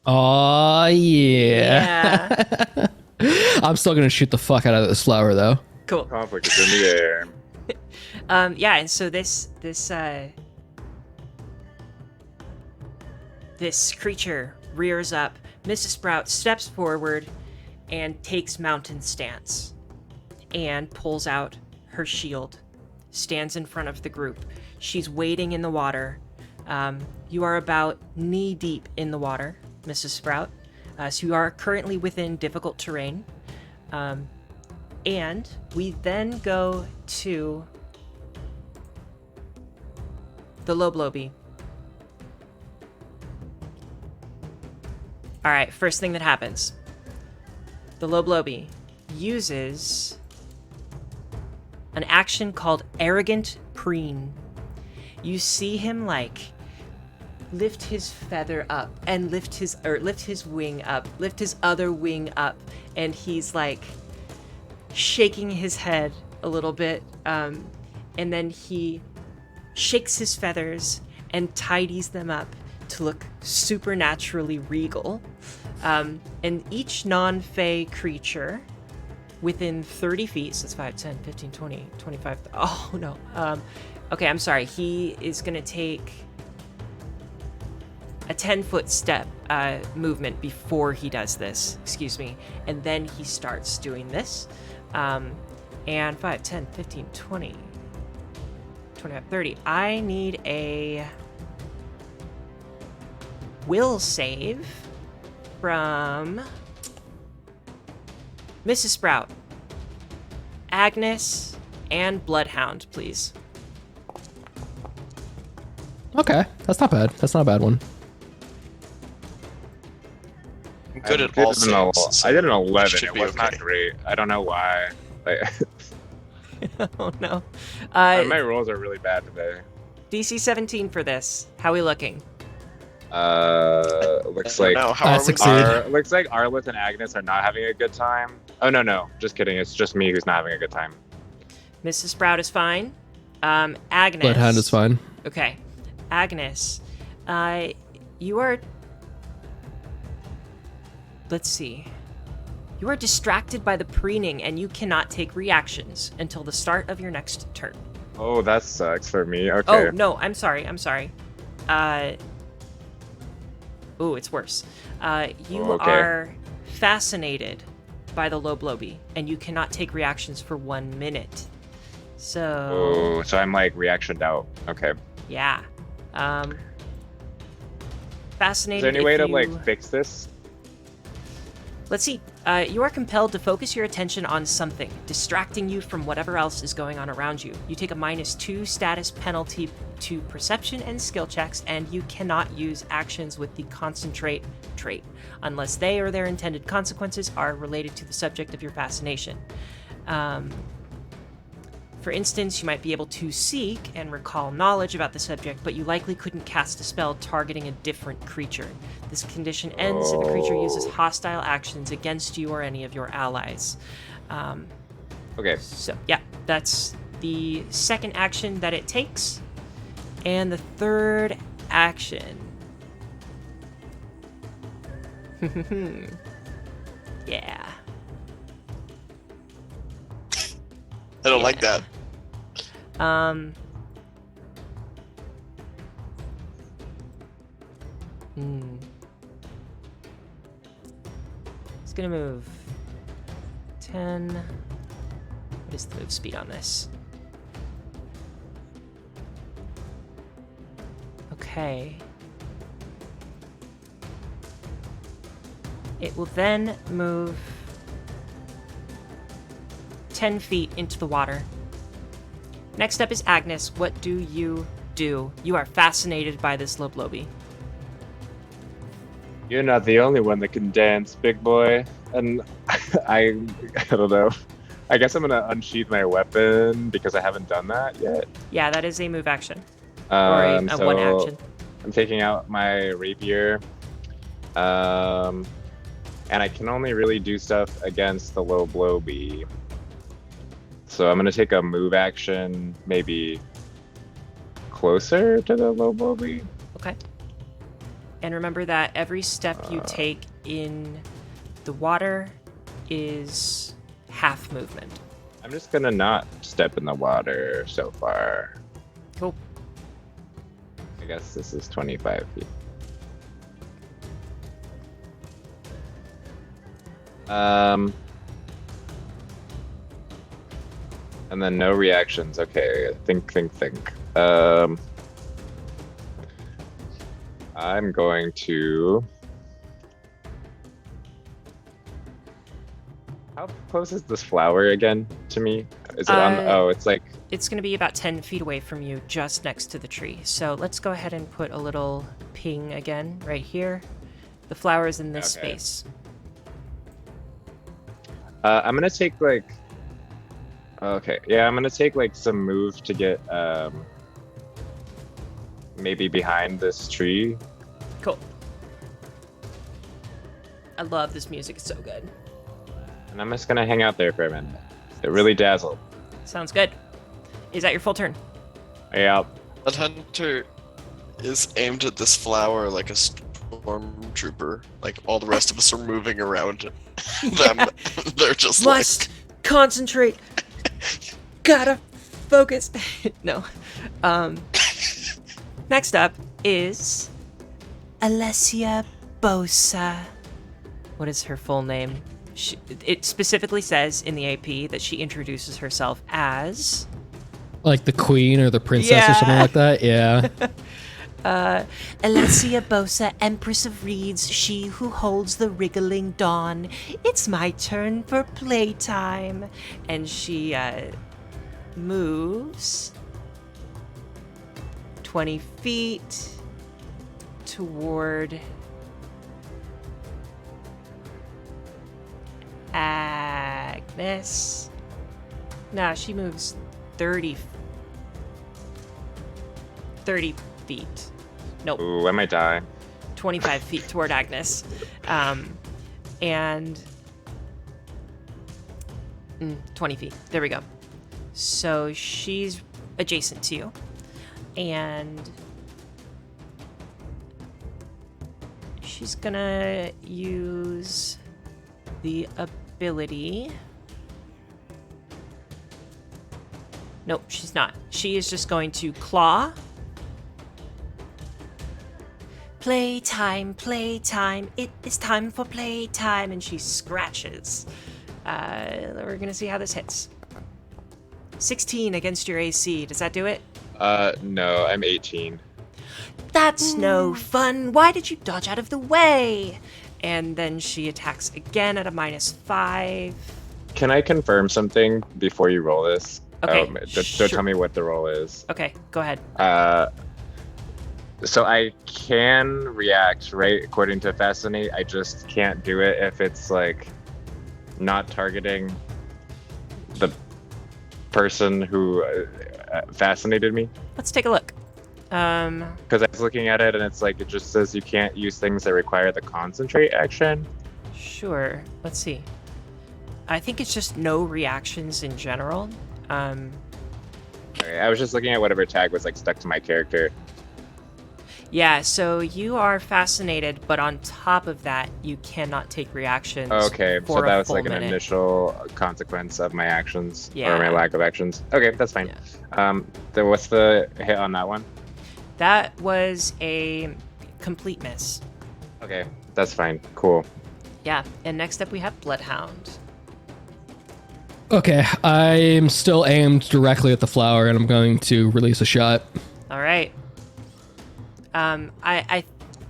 Oh, yeah. I'm still going to shoot the fuck out of this flower, though. Cool. Conflict is in the air. Yeah, and so this creature rears up. Mrs. Sprout steps forward and takes mountain stance and pulls out her shield, stands in front of the group. She's wading in the water. You are about knee deep in the water, Mrs. Sprout. So you are currently within difficult terrain. And we then go to the Loblobi. All right, first thing that happens. The Loblobi uses an action called Arrogant Preen. You see him like lift his feather up and lift his wing up, lift his other wing up, and he's like shaking his head a little bit, and then he shakes his feathers and tidies them up to look supernaturally regal. And each non-fey creature within 30 feet, so it's 5, 10, 15, 20, 25, oh no. Okay, I'm sorry, he is gonna take a 10-foot step movement before he does this, excuse me, and then he starts doing this. And 5, 10, 15, 20, 25, 30. I need a will save from Mrs. Sprout, Agnes, and Bloodhound, please. Okay, that's not bad. That's not a bad one. I'm good I at did all an saves. I did an 11. should It be was not okay. great. I don't know why. Like, Oh no. my rolls are really bad today. DC 17 for this. How we looking? Looks like No, how are we? succeed. looks like Arleth and Agnes are not having a good time. Oh no, just kidding. It's just me who's not having a good time. Mrs. Sprout is fine. Agnes. Bloodhound is fine. Okay. Agnes, you are... Let's see. You are distracted by the preening, and you cannot take reactions until the start of your next turn. Oh, that sucks for me. Okay. Oh, no, I'm sorry. Ooh, it's worse. You Okay. are fascinated by the Loblobi, and you cannot take reactions for 1 minute. So... Oh, so I'm like reactioned out. Okay. Yeah. Is Fascinated. there any way if to you... like fix this? Let's see. You are compelled to focus your attention on something, distracting you from whatever else is going on around you. You take a -2 status penalty to perception and skill checks, and you cannot use actions with the concentrate trait, unless they or their intended consequences are related to the subject of your fascination. For instance, you might be able to seek and recall knowledge about the subject, but you likely couldn't cast a spell targeting a different creature. This condition ends if the creature uses hostile actions against you or any of your allies. Okay. So, yeah, that's the second action that it takes. And the third action. Yeah. I don't like that. It's gonna move 10. What is the move speed on this? Okay. It will then move 10 feet into the water. Next up is Agnes. What do you do? You are fascinated by this Loblobi. You're not the only one that can dance, big boy. And I don't know. I guess I'm gonna unsheath my weapon because I haven't done that yet. Yeah, that is a move action. Or a So one action. I'm taking out my rapier. And I can only really do stuff against the Loblobi. So I'm gonna take a move action, maybe closer to the Loblobi. Okay. And remember that every step you take in the water is half movement. I'm just gonna not step in the water so far. Cool. I guess this is 25 feet. And then no reactions. Okay, think. I'm going to... How close is this flower again to me? Is it on... Oh, it's like... It's going to be about 10 feet away from you, just next to the tree. So let's go ahead and put a little ping again right here. The flower is in this space. I'm gonna take like... Okay, yeah, I'm gonna take like some move to get maybe behind this tree. Cool. I love this music, it's so good. And I'm just gonna hang out there for a minute. It really dazzled. Sounds good. Is that your full turn? Yeah. That hunter is aimed at this flower like a stormtrooper. Like all the rest of us are moving around them. They're just Must concentrate. Gotta focus. No. Next up is Alessia Bosa. What is her full name? It specifically says in the AP that she introduces herself as... Like the queen or the princess or something like that? Yeah. Alessia Bosa, Empress of Reeds, she who holds the wriggling dawn. It's my turn for playtime. And she moves 20 feet toward Agnes. Nah, she moves 30 feet. Nope. Ooh, I might die. 25 feet toward Agnes. And 20 feet. There we go. So she's adjacent to you. And she's gonna use the ability. Nope, she's not. She is just going to claw. Playtime, playtime, it is time for playtime. And she scratches. We're gonna see how this hits. 16 against your AC. Does that do it? No, I'm 18. That's no fun. Why did you dodge out of the way? And then she attacks again at a -5. Can I confirm something before you roll this? Okay, Don't tell me what the roll is. Okay, go ahead. So I can react, right? According to Fascinate, I just can't do it if it's like not targeting the person who fascinated me. Let's take a look. Because I was looking at it and it's like it just says you can't use things that require the concentrate action. Sure. Let's see. I think it's just no reactions in general. Okay, I was just looking at whatever tag was like stuck to my character. Yeah, so you are fascinated, but on top of that, you cannot take reactions. Okay, for so that a was full like an minute. initial consequence of my actions Yeah. or my lack of actions. Okay, that's fine. Yeah. Then what's the hit on that one? That was a complete miss. Okay, that's fine. Cool. Yeah, and next up we have Bloodhound. Okay, I'm still aimed directly at the flower, and I'm going to release a shot. All right.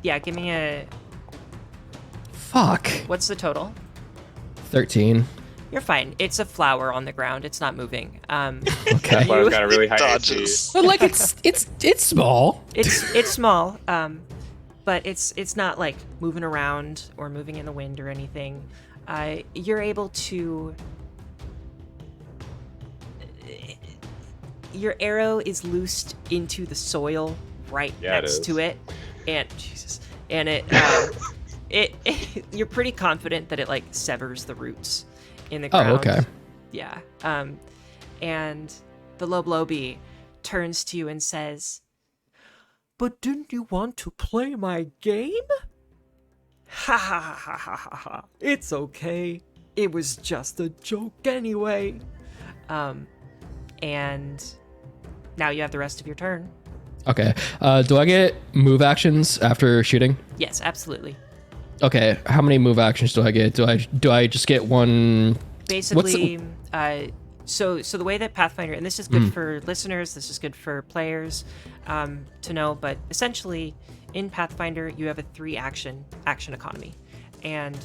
Yeah, give me a. Fuck. What's the total? 13. You're fine. It's a flower on the ground. It's not moving. Okay. Well, I've got a really high AC. Dodges. But like it's small. It's small. But it's not like moving around or moving in the wind or anything. You're able to. Your arrow is loosed into the soil right Yeah, it next to is. it, and Jesus, and it, you're pretty confident that it like severs the roots in the ground. Oh, okay. Yeah. And the Loblobi turns to you and says, But didn't you want to play my game? Ha ha ha ha ha ha ha. It's okay. It was just a joke anyway. and now you have the rest of your turn. Okay. Do I get move actions after shooting? Yes, absolutely. Okay. How many move actions do I get? Do I just get one? Basically, so the way that Pathfinder, and this is good for listeners, this is good for players to know, but essentially in Pathfinder you have a 3 action economy, and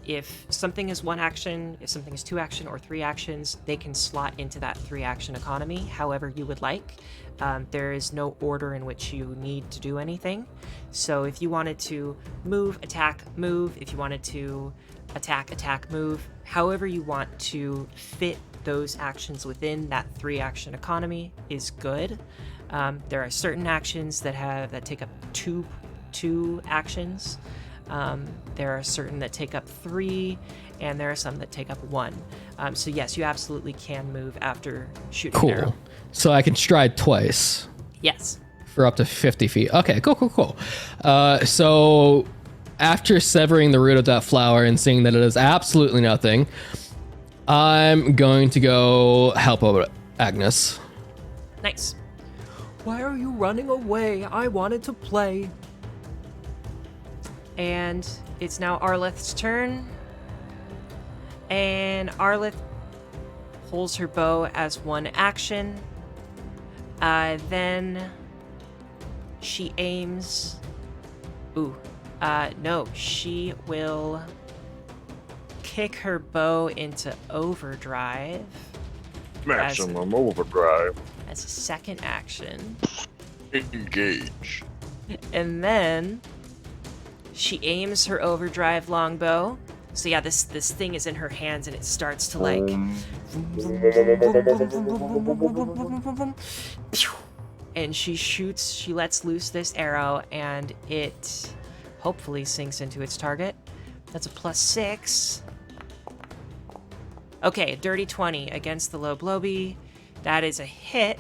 if something is 1 action, if something is 2 action or 3 actions, they can slot into that 3 action economy however you would like. There is no order in which you need to do anything. So if you wanted to move, attack, move, if you wanted to attack, move, however you want to fit those actions within that 3 action economy is good. There are certain actions that take up two actions. There are certain that take up 3, and there are some that take up 1. So yes, you absolutely can move after shooting an arrow. Cool. So I can stride twice Yes. for up to 50 feet. Okay, cool. So after severing the root of that flower and seeing that it is absolutely nothing, I'm going to go help out Agnes. Nice. Why are you running away? I wanted to play. And it's now Arleth's turn. And Arleth pulls her bow as 1 action. Then she aims. No, she will kick her bow into overdrive Maximum overdrive. as a 2nd action. Engage. And then she aims her overdrive longbow. So yeah, this thing is in her hands and it starts to like and she lets loose this arrow and it hopefully sinks into its target. That's a +6. Okay, a dirty 20 against the Loblobi. That is a hit.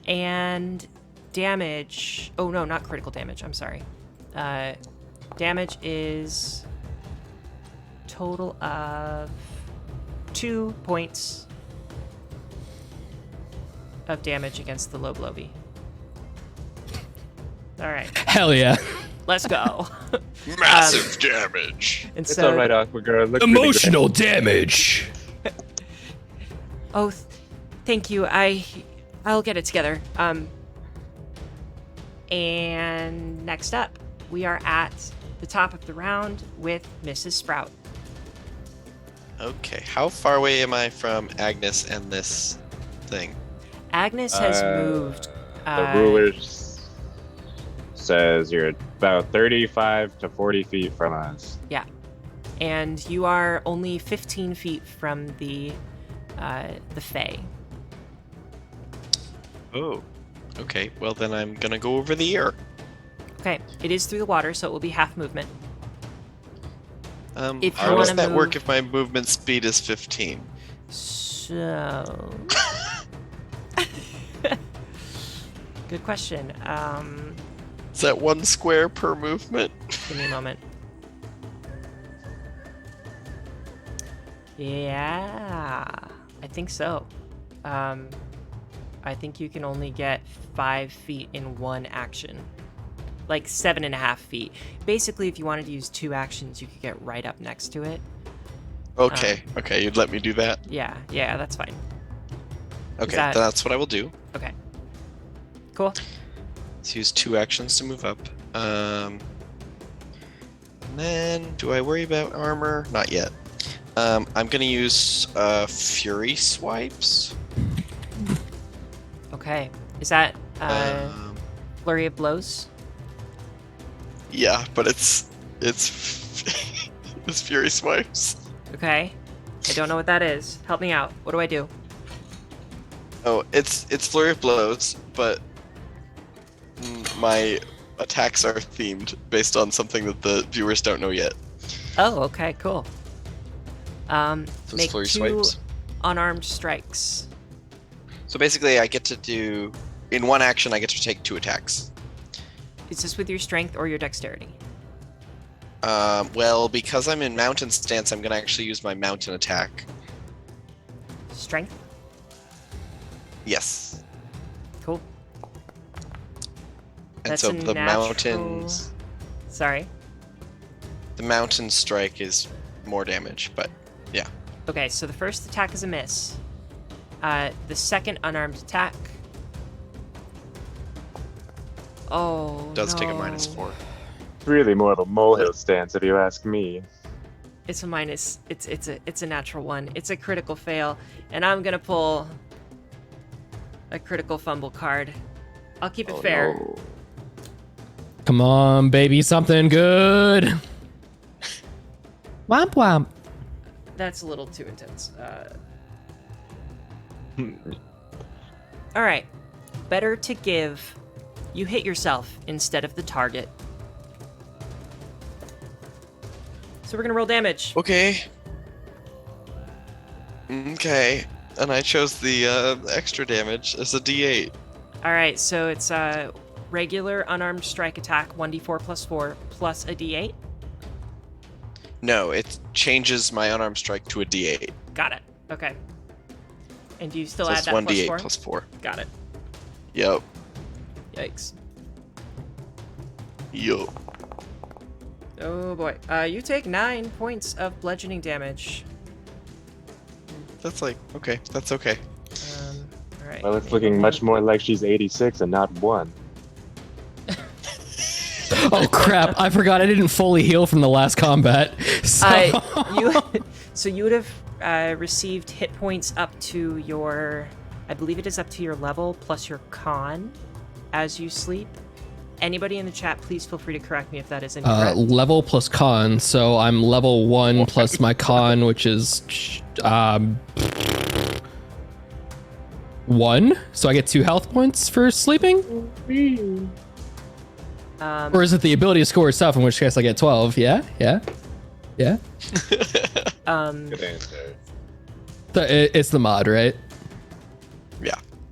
And damage. Oh, no, not critical damage. I'm sorry. Damage is total of 2 points of damage against the low blobby. All right. Hell yeah. Let's go. Massive damage. And It's so, all right, Aquagirl. Look really Emotional damage. Oh, thank you. I'll get it together. And next up, we are at the top of the round with Mrs. Sprout. Okay, how far away am I from Agnes and this thing? Agnes has moved. The ruler says you're about 35 to 40 feet from us. Yeah. And you are only 15 feet from the Fae. Oh, okay. Well, then I'm gonna go over the ear. Okay, it is through the water, so it will be half movement. If you How does wanna that work move- if my movement speed is 15? So... Good question. Is that 1 square per movement? Give me a moment. Yeah, I think so. I think you can only get 5 feet in one action. Like 7.5 feet. Basically, if you wanted to use 2 actions, you could get right up next to it. Okay, okay, you'd let me do that? Yeah, that's fine. Okay, that- that's what I will do. Okay. Cool. Let's use 2 actions to move up. And then, do I worry about armor? Not yet. I'm gonna use Fury Swipes. Okay. Is that Um, Flurry of Blows? yeah, but it's it's Fury Swipes. Okay. I don't know what that is. Help me out. What do I do? Oh, it's Flurry of Blows, but my attacks are themed based on something that the viewers don't know yet. Oh, okay, cool. So it's Make Flurry 2 Swipes. unarmed strikes. So basically, I get to do in one action. I get to take 2 attacks. Is this with your strength or your dexterity? Well, because I'm in mountain stance, I'm gonna actually use my mountain attack. Strength? Yes. Cool. And That's so a the natural- mountains, Sorry. the mountain strike is more damage, but yeah. Okay, so the first attack is a miss. The second unarmed attack. Oh, Does take a no. -4. It's really more of a molehill stance, if you ask me. It's a minus. It's a natural 1. It's a critical fail, and I'm gonna pull a critical fumble card. I'll keep it fair. No. Come on, baby, something good. Womp womp. That's a little too intense. All right. Better to give. You hit yourself instead of the target. So we're gonna roll damage. Okay. Okay. And I chose the extra damage as a D8. All right. So it's a regular unarmed strike attack, 1d4 plus 4 plus a d8. No, it changes my unarmed strike to a D8. Got it. Okay. And do you still So add it's that 1d8 plus 4? plus 4. Got it. Yep. Yikes. Yup. Oh boy. You take 9 points of bludgeoning damage. That's like, okay, that's okay. All right. Well, it's looking much more like she's 86 and not 1. Oh crap! I forgot I didn't fully heal from the last combat. So You would have received hit points up to your, I believe it is up to your level plus your con as you sleep. Anybody in the chat, please feel free to correct me if that is incorrect. level plus con. So I'm level 1 plus my con, which is 1. So I get 2 health points for sleeping. Or is it the ability score itself? In which case I get 12. Yeah. Good answer. It's the mod, right?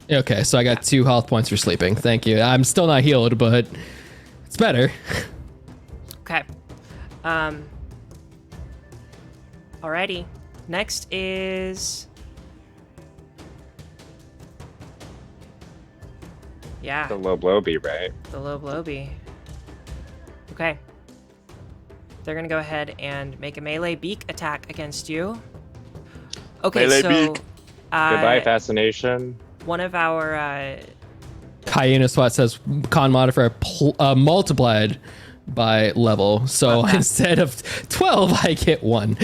Okay, so I got 2 health points for sleeping. Thank you. I'm still not healed, but it's better. Okay. Alrighty. Next is... Yeah, The low blow be right. the low blow bee. Okay. They're gonna go ahead and make a melee beak attack against you. Okay, Melee so... beak. Goodbye, fascination. One of our... Hyena SWAT says con modifier multiplied by level. So Okay. instead of 12, I get 1.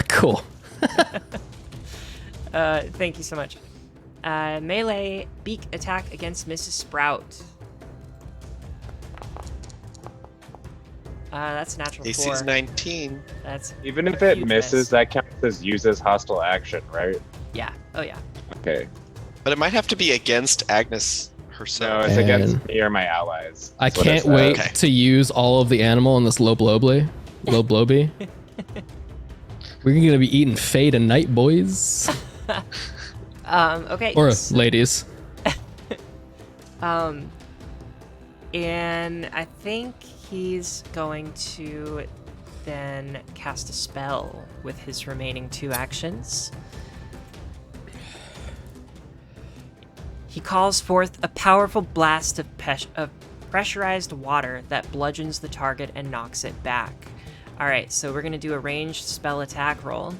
Cool. thank you so much. Melee beak attack against Mrs. Sprout. That's a natural 4. AC's 19. That's Even if a it huge misses, miss. that counts as uses hostile action, right? Yeah. Oh yeah. Okay. But it might have to be against Agnes No, herself. it's And- against me or my allies. I That's what it can't says. wait Okay. to use all of the animal in this low blowbee. We're gonna be eating Fae tonight, boys. Okay. Or ladies. And I think he's going to then cast a spell with his remaining 2 actions. He calls forth a powerful blast of pressurized water that bludgeons the target and knocks it back. Alright, so we're going to do a ranged spell attack roll.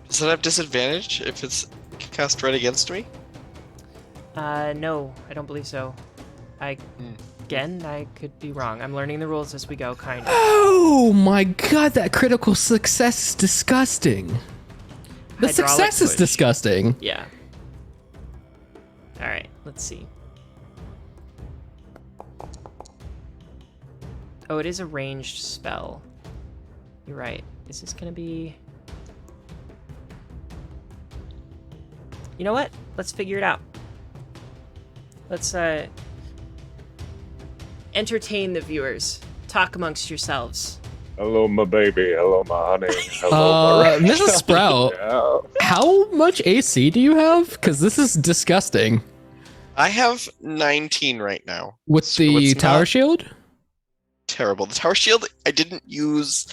Does it have disadvantage if it's cast right against me? No, I don't believe so. Again, I could be wrong. I'm learning the rules as we go, kind of. Oh my god, that critical success is disgusting. The Hydraulic success is push. disgusting. Yeah. Alright, let's see. Oh, it is a ranged spell. You're right. Is this gonna be... You know what? Let's figure it out. Let's, entertain the viewers. Talk amongst yourselves. Hello, my baby. Hello, my honey. Hello, my Mrs. Sprout, Yeah. how much AC do you have? Because this is disgusting. I have 19 right now. With So the it's tower not shield? Terrible. The tower shield, I didn't use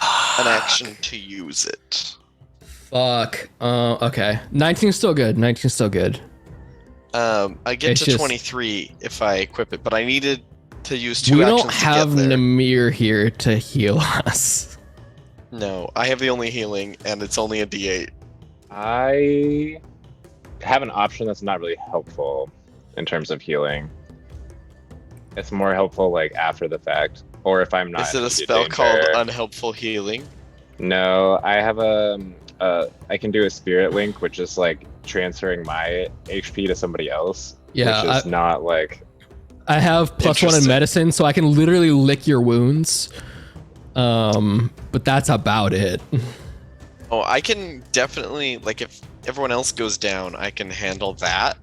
an action to use it. Fuck. Okay. 19 is still good. 19 is still good. I get It's to just- 23 if I equip it, but I needed to use 2 We actions don't to have get there. Namir here to heal us. No, I have the only healing, and it's only a D8. I have an option that's not really helpful in terms of healing. It's more helpful like after the fact, or if I'm not. Is it in a immediate spell danger. called Unhelpful Healing? No, I have I can do a spirit link, which is like transferring my HP to somebody else. Yeah, which is not like. I have +1 in Interesting. medicine, so I can literally lick your wounds. But that's about it. Oh, I can definitely, like, if everyone else goes down, I can handle that.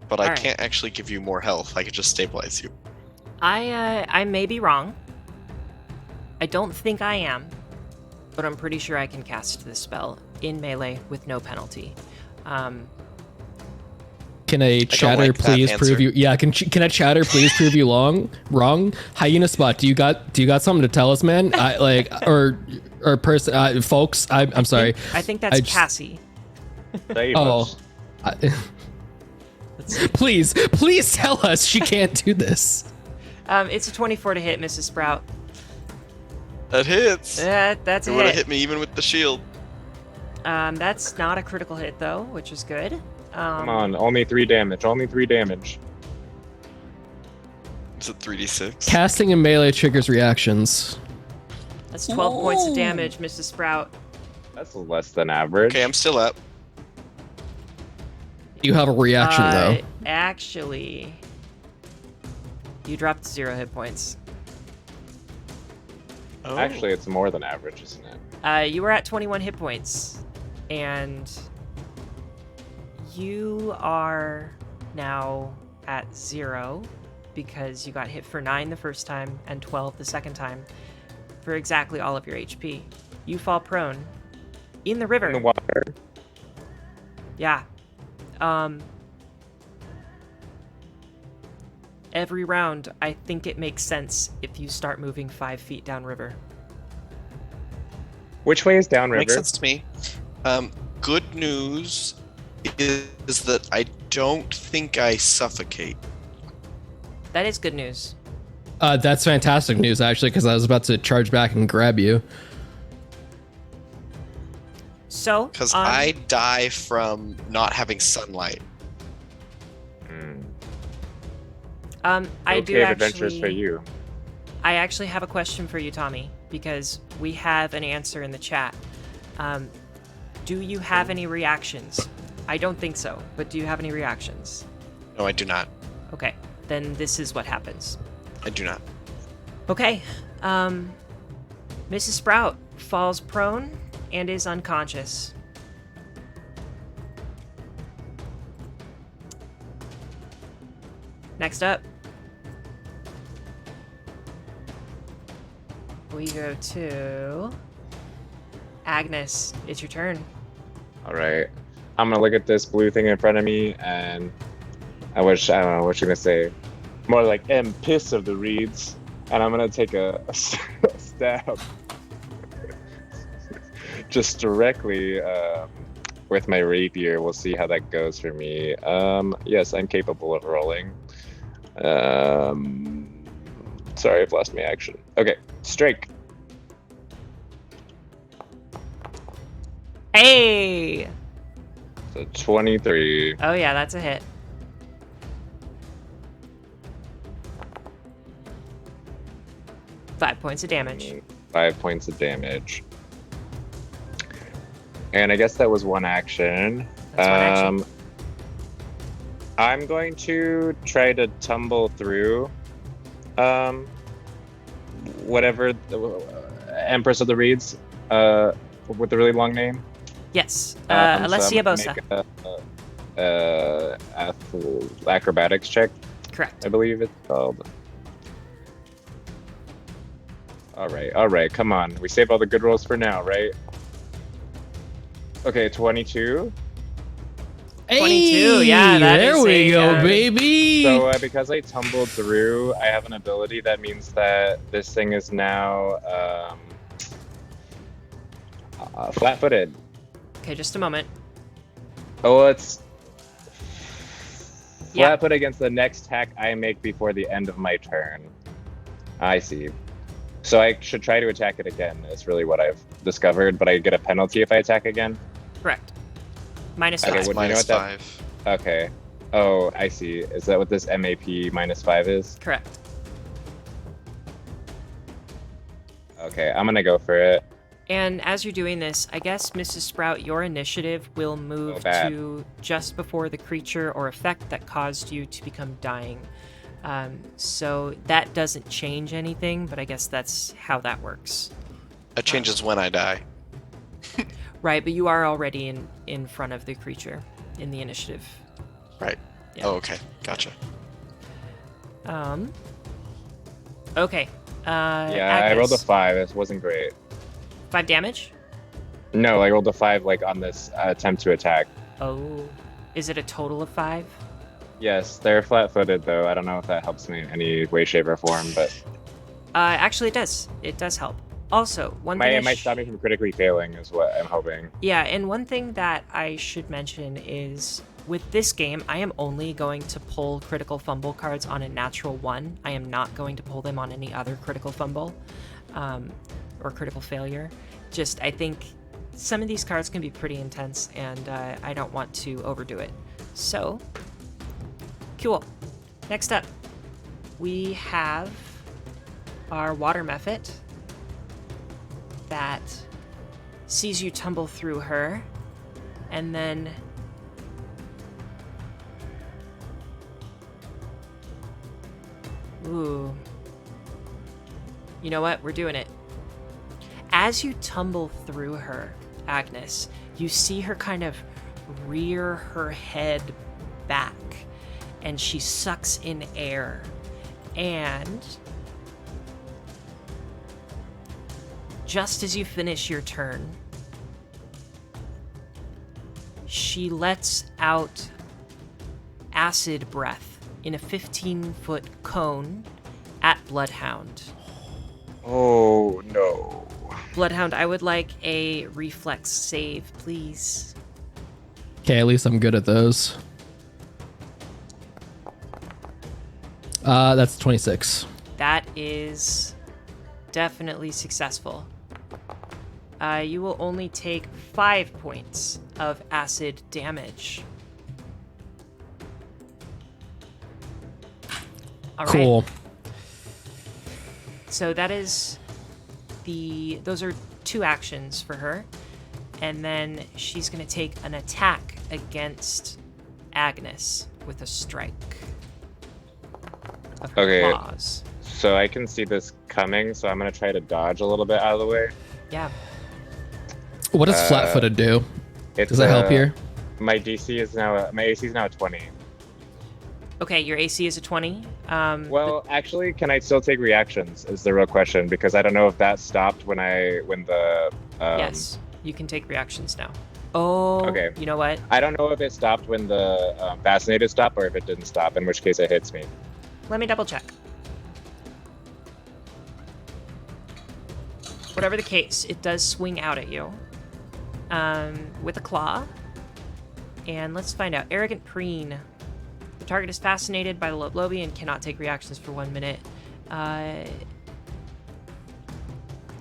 But I Alright. can't actually give you more health. I could just stabilize you. I may be wrong. I don't think I am. But I'm pretty sure I can cast this spell in melee with no penalty. Can a chatter like that please answer. prove you? Yeah, can a chatter please prove you wrong? Hyena Spot, do you got something to tell us, man? I like or person folks. I'm sorry. I think that's I just- Cassie. Oh, please tell us she can't do this. It's a 24 to hit, Mrs. Sprout. That hits! That's It a would have hit. hit me even with the shield. That's not a critical hit though, which is good. Come on, only 3 damage. Only 3 damage. Is it 3d6? Casting in melee triggers reactions. That's 12 points of damage, Mrs. Sprout. That's less than average. Okay, I'm still up. You have a reaction though. Actually, you dropped 0 hit points. Oh. Actually, it's more than average, isn't it? You were at 21 hit points, and you are now at 0 because you got hit for 9 the first time and 12 the second time for exactly all of your HP. You fall prone in the river. In the water. Yeah. every round, I think it makes sense if you start moving 5 feet downriver. Which way is downriver? Makes sense to me. Good news is that I don't think I suffocate. That is good news. That's fantastic news, actually, because I was about to charge back and grab you. So, Because I die from not having sunlight. I do Okay, actually. adventures for you. I actually have a question for you, Tommy, because we have an answer in the chat. Do you have any reactions? I don't think so, but do you have any reactions? No, I do not. Okay, then this is what happens. I do not. Okay, Mrs. Sprout falls prone and is unconscious. Next up, we go to Agnes. It's your turn. All right. I'm gonna look at this blue thing in front of me, and I don't know what you're gonna say. More like piss of the reeds, and I'm gonna take a stab, just directly with my rapier. We'll see how that goes for me. Yes, I'm capable of rolling. Sorry, I've lost my action. Okay, strike. Hey! So 23. Oh yeah, that's a hit. Five points of damage. 5 points of damage. And I guess that was one action. That's one action. I'm going to try to tumble through whatever Empress of the Reeds with the really long name. Yes, So Alessia I'm gonna Bosa. make a acrobatics check, Correct. I believe it's called. All right, come on. We save all the good rolls for now, right? Okay, 22. 22, yeah, that there is we a, go, baby. So because I tumbled through, I have an ability that means that this thing is now flat-footed. Okay, just a moment. Oh, it's Yeah. flat-footed against the next attack I make before the end of my turn. I see. So I should try to attack it again, is really what I've discovered, but I get a penalty if I attack again? Correct. Minus Okay, five. what- Minus you know what that- 5. Okay. Oh, I see. Is that what this MAP -5 is? Correct. Okay, I'm gonna go for it. And as you're doing this, I guess, Mrs. Sprout, your initiative will move bad. to just before the creature or effect that caused you to become dying. So that doesn't change anything, but I guess that's how that works. That changes when I die. Right, but you are already in front of the creature in the initiative. Right. Yeah. Oh, okay. Gotcha. Okay. Yeah, I rolled a Agnes, 5. This wasn't great. 5 damage? No, I rolled a 5 like on this attempt to attack. Oh. Is it a total of 5? Yes, they're flat-footed though. I don't know if that helps me in any way, shape, or form, but Actually, it does. It does help. Also, one thing. it might stop me from critically failing, is what I'm hoping. Yeah, and one thing that I should mention is with this game, I am only going to pull critical fumble cards on a natural 1. I am not going to pull them on any other critical fumble or critical failure. Just, I think some of these cards can be pretty intense, and I don't want to overdo it. So, cool. Next up, we have our water mephit that sees you tumble through her, and then ooh, you know what? We're doing it. As you tumble through her, Agnes, you see her kind of rear her head back, and she sucks in air, and just as you finish your turn, she lets out acid breath in a 15-foot cone at Bloodhound. Oh no. Bloodhound, I would like a reflex save, please. Okay, at least I'm good at those. That's 26. That is definitely successful. You will only take 5 points of acid damage. All right. Cool. So that is those are 2 actions for her. And then she's going to take an attack against Agnes with a strike. Of her Okay. claws. So I can see this coming, so I'm gonna try to dodge a little bit out of the way. Yeah. What does flat-footed do? It's, Does that help here? My AC is now my AC is now 20. Okay, your AC is a 20. Well, actually, can I still take reactions? Is the real question, because I don't know if that stopped when the. Yes, you can take reactions now. Oh, Okay. You know what? I don't know if it stopped when the fascinated stopped, or if it didn't stop, in which case it hits me. Let me double check. Whatever the case, it does swing out at you with a claw. And let's find out. Arrogant Preen. The target is fascinated by the Loblobi and cannot take reactions for 1 minute.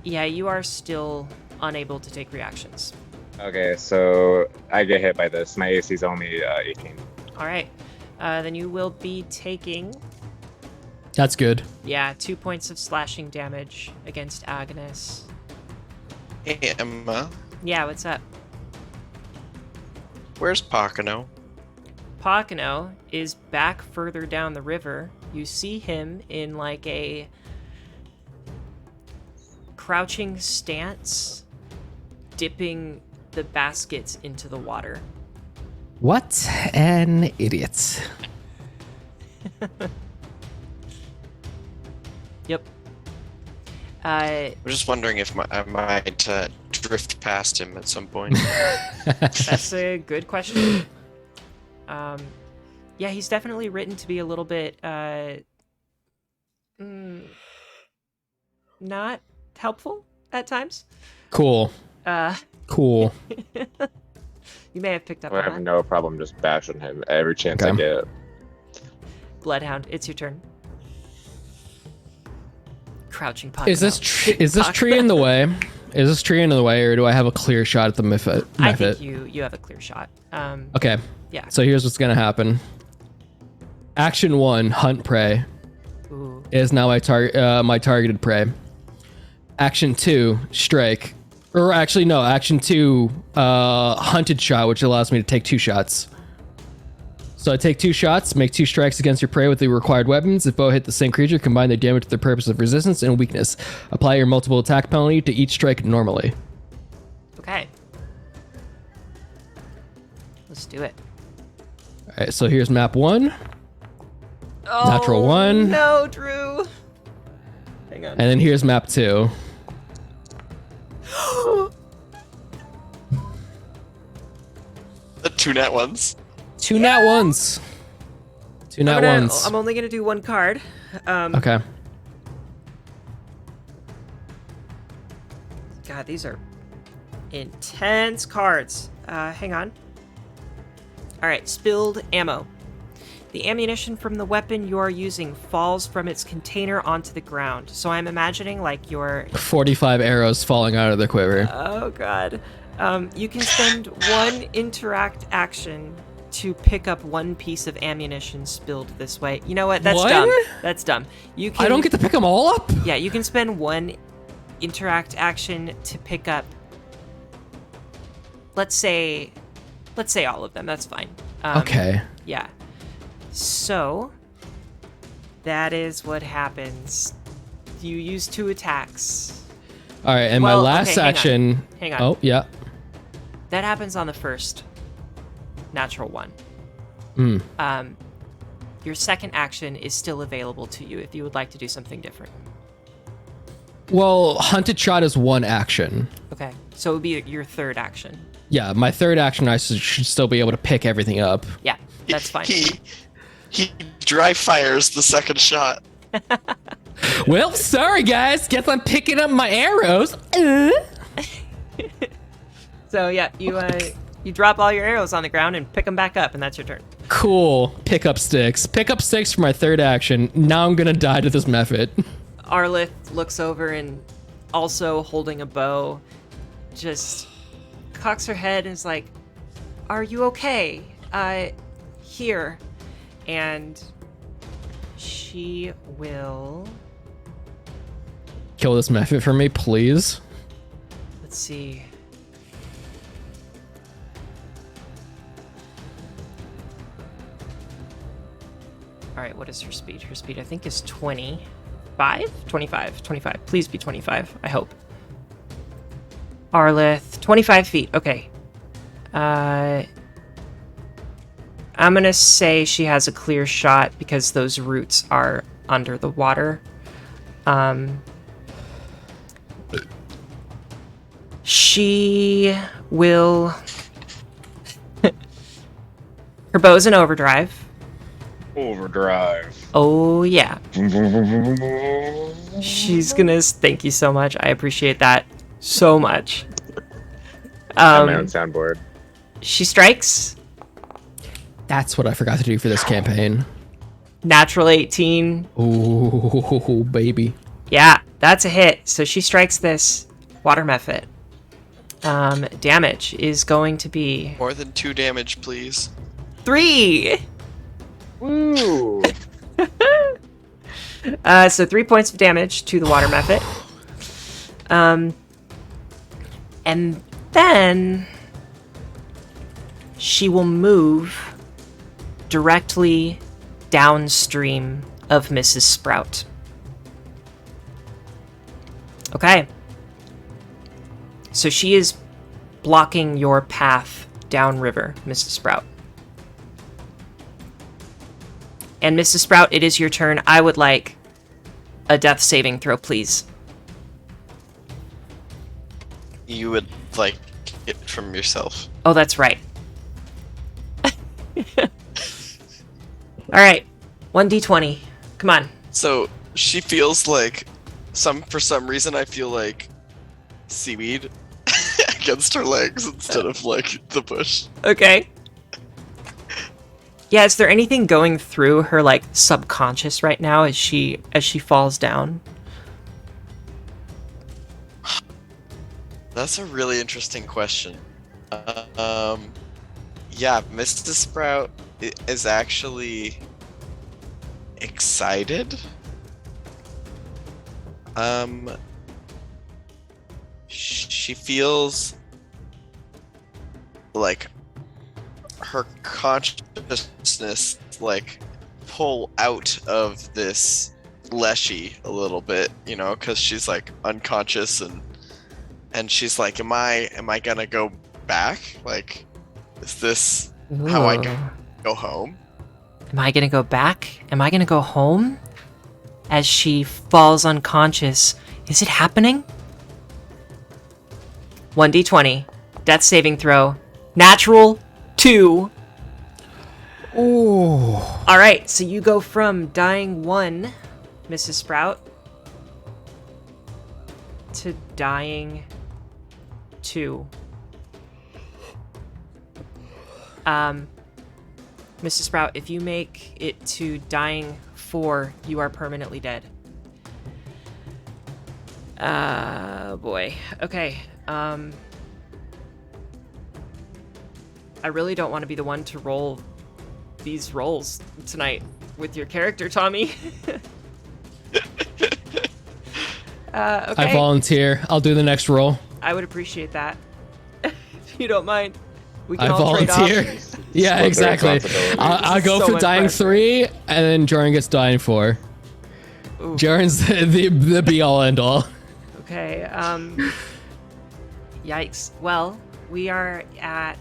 Yeah, you are still unable to take reactions. Okay, so I get hit by this. My AC is only 18. All right. Then you will be taking, That's good. 2 points of slashing damage against Agnes. Hey, Emma, Yeah, what's up? where's Pakano? Pakano is back further down the river. You see him in like a crouching stance, dipping the baskets into the water. What an idiot. Yep. I'm just wondering if I might drift past him at some point. That's a good question. Yeah, he's definitely written to be a little bit not helpful at times. Cool. Cool. You may have picked up I on have that. no problem just bashing him every chance I Okay. get. Bloodhound, it's your turn. Crouching Pakano. Is this tree in the way? Is this tree in the way, or do I have a clear shot at the mephit? I think you have a clear shot. Okay. Yeah. So here's what's gonna happen. Action 1, hunt prey, Ooh. is now my targeted prey. Action 2, strike. Or actually no, action 2, hunted shot, which allows me to take 2 shots. So I take 2 shots, make 2 strikes against your prey with the required weapons. If both hit the same creature, combine their damage with the purpose of resistance and weakness. Apply your multiple attack penalty to each strike normally. Okay. Let's do it. Alright, so here's map 1. Oh, Natural 1. No, Drew. Hang on. And then here's map 2. The 2 nat ones. 2 nat 1s. 2 nat 1s. I'm only gonna do 1 card. Okay. God, these are intense cards. Hang on. All right, spilled ammo. The ammunition from the weapon you are using falls from its container onto the ground. So I'm imagining like your 45 arrows falling out of the quiver. Oh god. You can spend 1 interact action to pick up 1 piece of ammunition spilled this way. You know what? That's What? dumb. That's dumb. You can I don't get to pick them all up? Yeah, you can spend 1 interact action to pick up, let's say all of them. That's fine. Okay. Yeah. So that is what happens. You use 2 attacks. All right, and Well, my last okay, hang on. action. Hang on. Oh, yeah. That happens on the first natural 1. Your second action is still available to you if you would like to do something different. Well, hunted shot is 1 action. Okay, so it would be your third action. Yeah, my third action, I should still be able to pick everything up. Yeah, that's fine. He dry fires the second shot. Well, sorry guys, guess I'm picking up my arrows. So yeah, you drop all your arrows on the ground and pick them back up, and that's your turn. Cool. Pick up sticks. Pick up sticks for my third action. Now I'm gonna die to this mephit. Arleth looks over and, also holding a bow, just cocks her head and is like, "Are you okay? Here." And she will... Kill this mephit for me, please. Let's see. All right, what is her speed? Her speed, I think, is 25? 25. 25. Please be 25, I hope. Arleth, 25 feet. Okay. I'm going to say she has a clear shot because those roots are under the water. She will... Her bow's in overdrive. Overdrive. Oh, yeah. She's gonna... Thank you so much. I appreciate that so much. On my own soundboard. She strikes. That's what I forgot to do for this campaign. Natural 18. Ooh, baby. Yeah, that's a hit. So she strikes this water mephit. Damage is going to be More than 2 damage, please. 3. Woo! So 3 points of damage to the water mephit. And then she will move directly downstream of Mrs. Sprout. Okay. So she is blocking your path downriver, Mrs. Sprout. And Mrs. Sprout, it is your turn. I would like a death saving throw, please. You would like it from yourself. Oh, that's right. All right, 1d20. Come on. So she feels like for some reason I feel like seaweed against her legs instead of like the bush. Okay. Yeah, is there anything going through her like subconscious right now as she falls down? That's a really interesting question. Yeah, Mr. Sprout is actually excited. She feels like her consciousness like pull out of this leshy a little bit, you know, because she's like unconscious and she's like, am I gonna go back? Like, is this how I go home? Am I gonna go back? Am I gonna go home? As she falls unconscious. Is it happening? 1d20. Death saving throw. Natural 2. Ooh. Alright, so you go from dying 1, Mrs. Sprout, to dying 2. Mrs. Sprout, if you make it to dying 4, you are permanently dead. Boy. Okay. I really don't want to be the one to roll these rolls tonight with your character, Tommy. Okay. I volunteer. I'll do the next roll. I would appreciate that. If you don't mind. We I can all trade volunteer. off. Yeah, Split the exactly. responsibility. I'll go So for much dying pressure. 3, and then Joran gets dying 4. Ooh. Joran's the be all end all. Okay, yikes. Well, we are at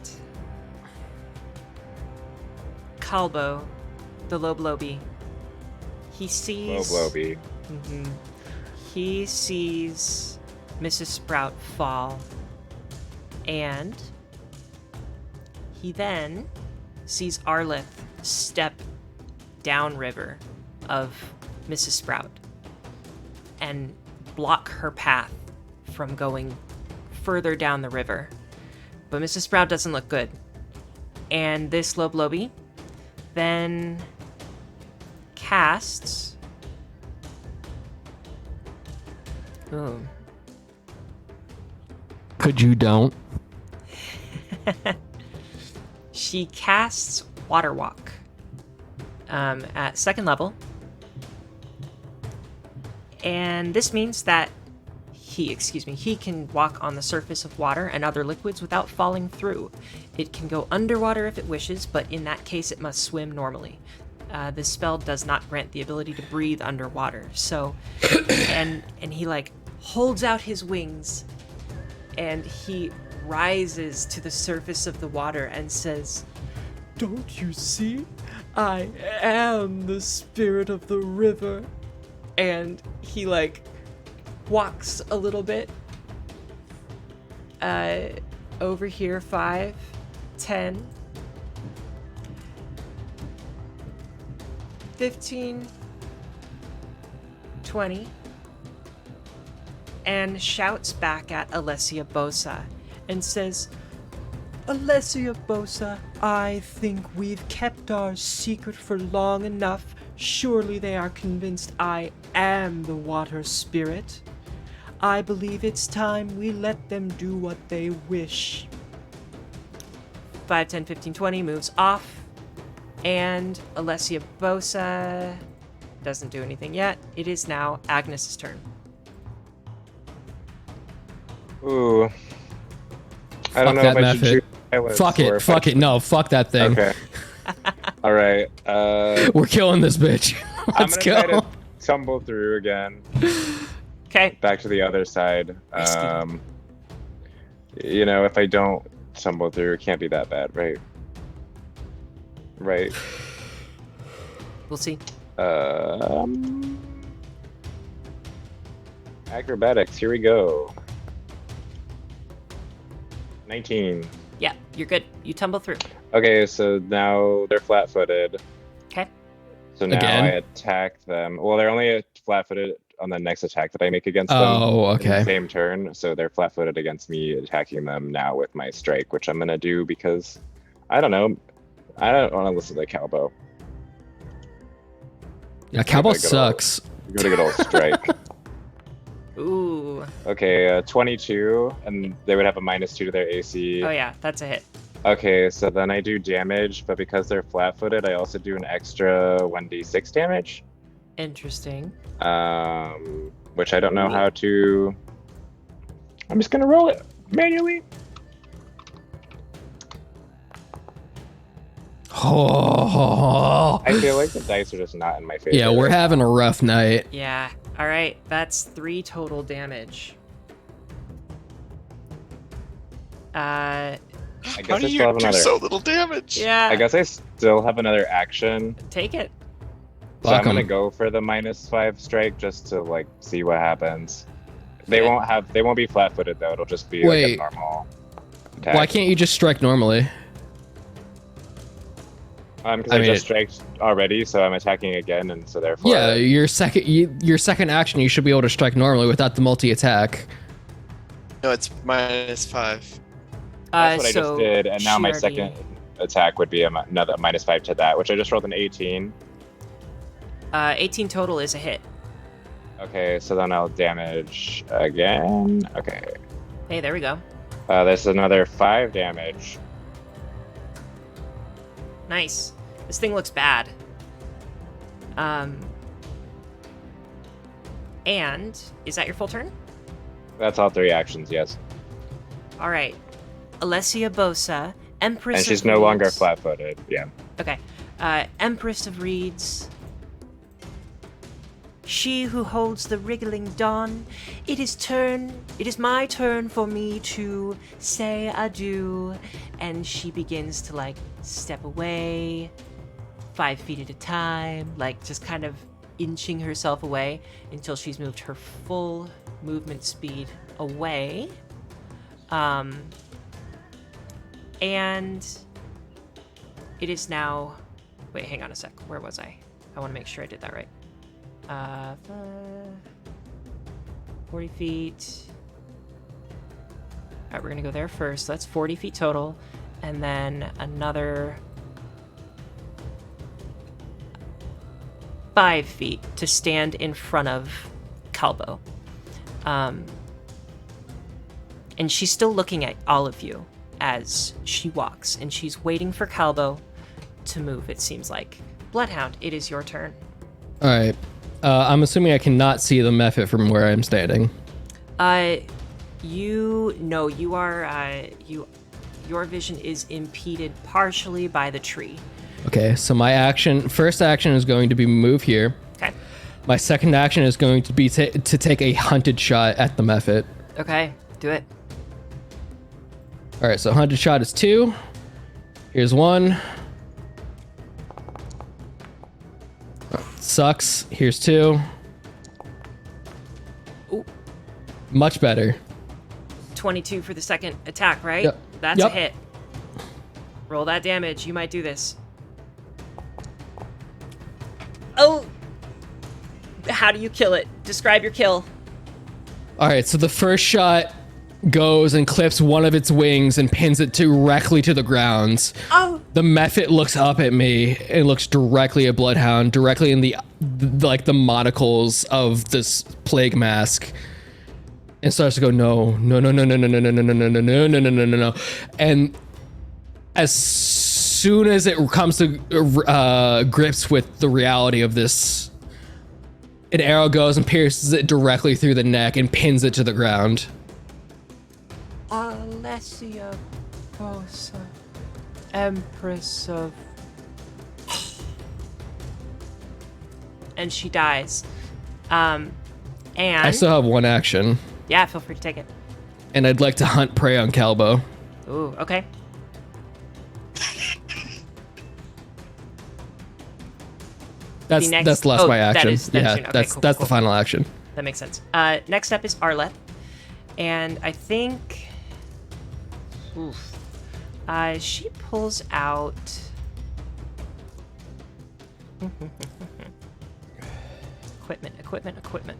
Kalbo, the Loblobi. He sees... Loblobi. Mhm. He sees Mrs. Sprout fall, and he then sees Arleth step downriver of Mrs. Sprout and block her path from going further down the river. But Mrs. Sprout doesn't look good. And this Loblobi then casts... Ooh. Could you don't? She casts Water Walk at 2nd level. And this means that he can walk on the surface of water and other liquids without falling through. It can go underwater if it wishes, but in that case it must swim normally. This spell does not grant the ability to breathe underwater. So, and he like holds out his wings and he rises to the surface of the water and says, Don't you see? I am the spirit of the river. and he like walks a little bit over here. 5, 10, 15, 20, and shouts back at Alessia Bosa and says, Alessia Bosa, I think we've kept our secret for long enough. Surely they are convinced I am the water spirit. I believe it's time we let them do what they wish. 5, 10, 15, 20 moves off, and Alessia Bosa doesn't do anything yet. It is now Agnes's turn. Ooh. I don't Fuck know that if I should mephit. choose Silas Fuck or it. if Fuck I it. No, fuck that thing. Okay. All right. We're killing this bitch. I'm Let's gonna try go. to tumble through again. Okay. Back to the other side. Risky. You know, if I don't tumble through, it can't be that bad, right? Right. We'll see. Acrobatics. Here we go. 19. Yeah, you're good. You tumble through. Okay, so now they're flat-footed. Okay. So now Again? I attack them. Well, they're only flat-footed on the next attack that I make against them. Oh, In the okay. same turn, so they're flat-footed against me attacking them now with my strike, which I'm gonna do because I don't know. I don't want to listen to Calbo. Yeah, Cowboy Give it a good old- sucks. Give it a good old strike. Ooh. Okay, 22, and they would have a -2 to their AC. Oh yeah, that's a hit. Okay, so then I do damage, but because they're flat-footed, I also do an extra 1d6 damage. Interesting. Which I don't know how to. I'm just gonna roll it manually. Oh. I feel like the dice are just not in my favor. Yeah, we're having a rough night. Yeah. All right. That's 3 total damage. I How guess do I still you have do another. so little damage? Yeah. I guess I still have another action, Take it. so I'm Fuck 'em. gonna go for the -5 strike just to like see what happens. They Okay. won't be flat-footed though. It'll just be like a Wait. normal attack. Why can't you just strike normally? Because I I mean, just striked already, so I'm attacking again, and so therefore. Yeah, your second action, you should be able to strike normally without the multi-attack. No, it's -5. That's what I so just did, and now she my already- second attack would be another -5 to that, which I just rolled an 18. 18 total is a hit. Okay, so then I'll damage again. Okay, Hey, there we go. there's another 5 damage. Nice. This thing looks bad. And is that your full turn? That's all 3 actions, yes. All right. Alessia Bosa, Empress And she's of no longer Reeds. flat-footed. Yeah. Okay. Empress of Reeds. She who holds the wriggling dawn. It is my turn for me to say adieu. And she begins to like step away 5 feet at a time, like just kind of inching herself away until she's moved her full movement speed away. And it is now. Wait, hang on a sec. Where was I? I want to make sure I did that right. 40 feet. All right, we're going to go there first. So that's 40 feet total. And then another 5 feet to stand in front of Calbo. And she's still looking at all of you as she walks, and she's waiting for Calbo to move, it seems like. Bloodhound, it is your turn. All right. I'm assuming I cannot see the mephit from where I'm standing. You are, your vision is impeded partially by the tree. Okay, so my first action is going to be move here. Okay. My second action is going to be to take a hunted shot at the mephit. Okay, do it. All right, so hunted shot is 2. Here's 1. Sucks. Here's 2. Ooh. Much better. 22 for the second attack, right? Yep. That's Yep. a hit. Roll that damage. You might do this. Oh! How do you kill it? Describe your kill. All right, so the first shot goes and clips one of its wings and pins it directly to the ground. Oh! The mephit looks up at me and looks directly at Bloodhound, directly in the monocles of this plague mask, and starts to go, no. And as soon as it comes to grips with the reality of this, an arrow goes and pierces it directly through the neck and pins it to the ground. Alessia Posa, Empress of... And she dies. And... I still have one action, Yeah, feel free to take it. and I'd like to hunt prey on Calbo. Ooh, okay. That's The next- that's less oh, my that action. is- that is Yeah, your- okay, that's cool, that's cool. the final action. That makes sense. Next up is Arleth. And I think... Oof. She pulls out... Equipment.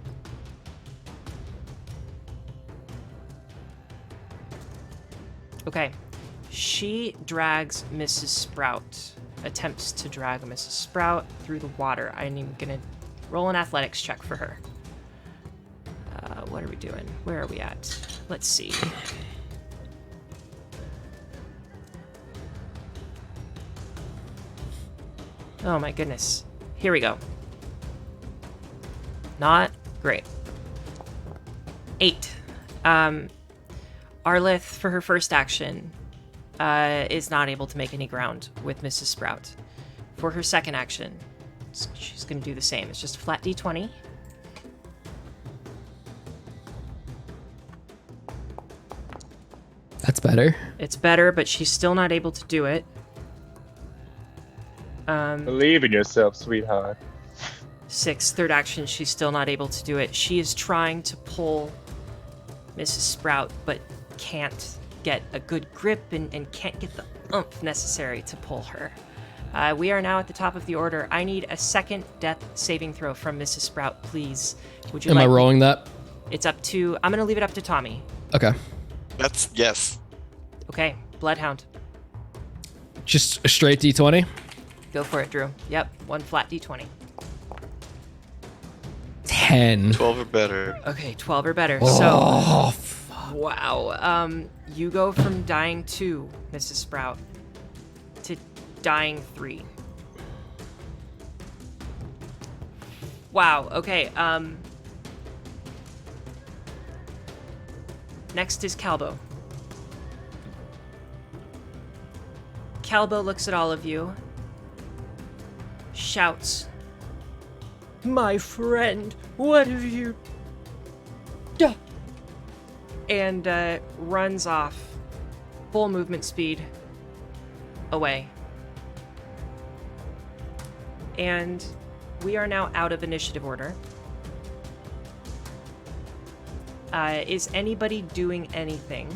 Okay. She drags Mrs. Sprout. Attempts to drag Mrs. Sprout through the water. I'm gonna roll an athletics check for her. What are we doing? Where are we at? Let's see. Oh my goodness. Here we go. Not great. 8. Arleth, for her first action, is not able to make any ground with Mrs. Sprout. For her second action, she's going to do the same. It's just a flat d20. That's better. It's better, but she's still not able to do it. Believe in yourself, sweetheart. 6, third action, she's still not able to do it. She is trying to pull Mrs. Sprout, but can't get a good grip and can't get the oomph necessary to pull her. We are now at the top of the order. I need a second death saving throw from Mrs. Sprout, please. Would you Am like... I rolling that? It's up to... I'm going to leave it up to Tommy. Okay. That's yes. Okay, Bloodhound. Just a straight d20. Go for it, Drew. Yep, one flat d20. 10. 12 or better. Okay, 12 or better. Oh, So, wow. You go from dying 2, Mrs. Sprout, to dying 3. Wow, okay, next is Calbo. Calbo looks at all of you, shouts, "My friend, what have you done?" And runs off, full movement speed, away. And we are now out of initiative order. Is anybody doing anything?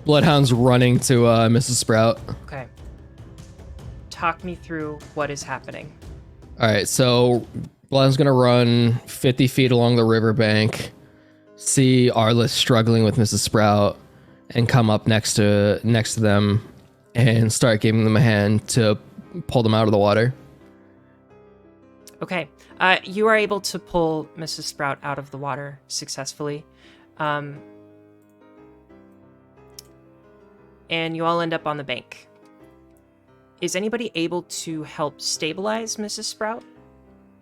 Bloodhound's running to Mrs. Sprout. Okay. Talk me through what is happening. All right, so Blend's gonna run 50 feet along the riverbank, see Arleth struggling with Mrs. Sprout, and come up next to them and start giving them a hand to pull them out of the water. Okay. You are able to pull Mrs. Sprout out of the water successfully. And you all end up on the bank. Is anybody able to help stabilize Mrs. Sprout?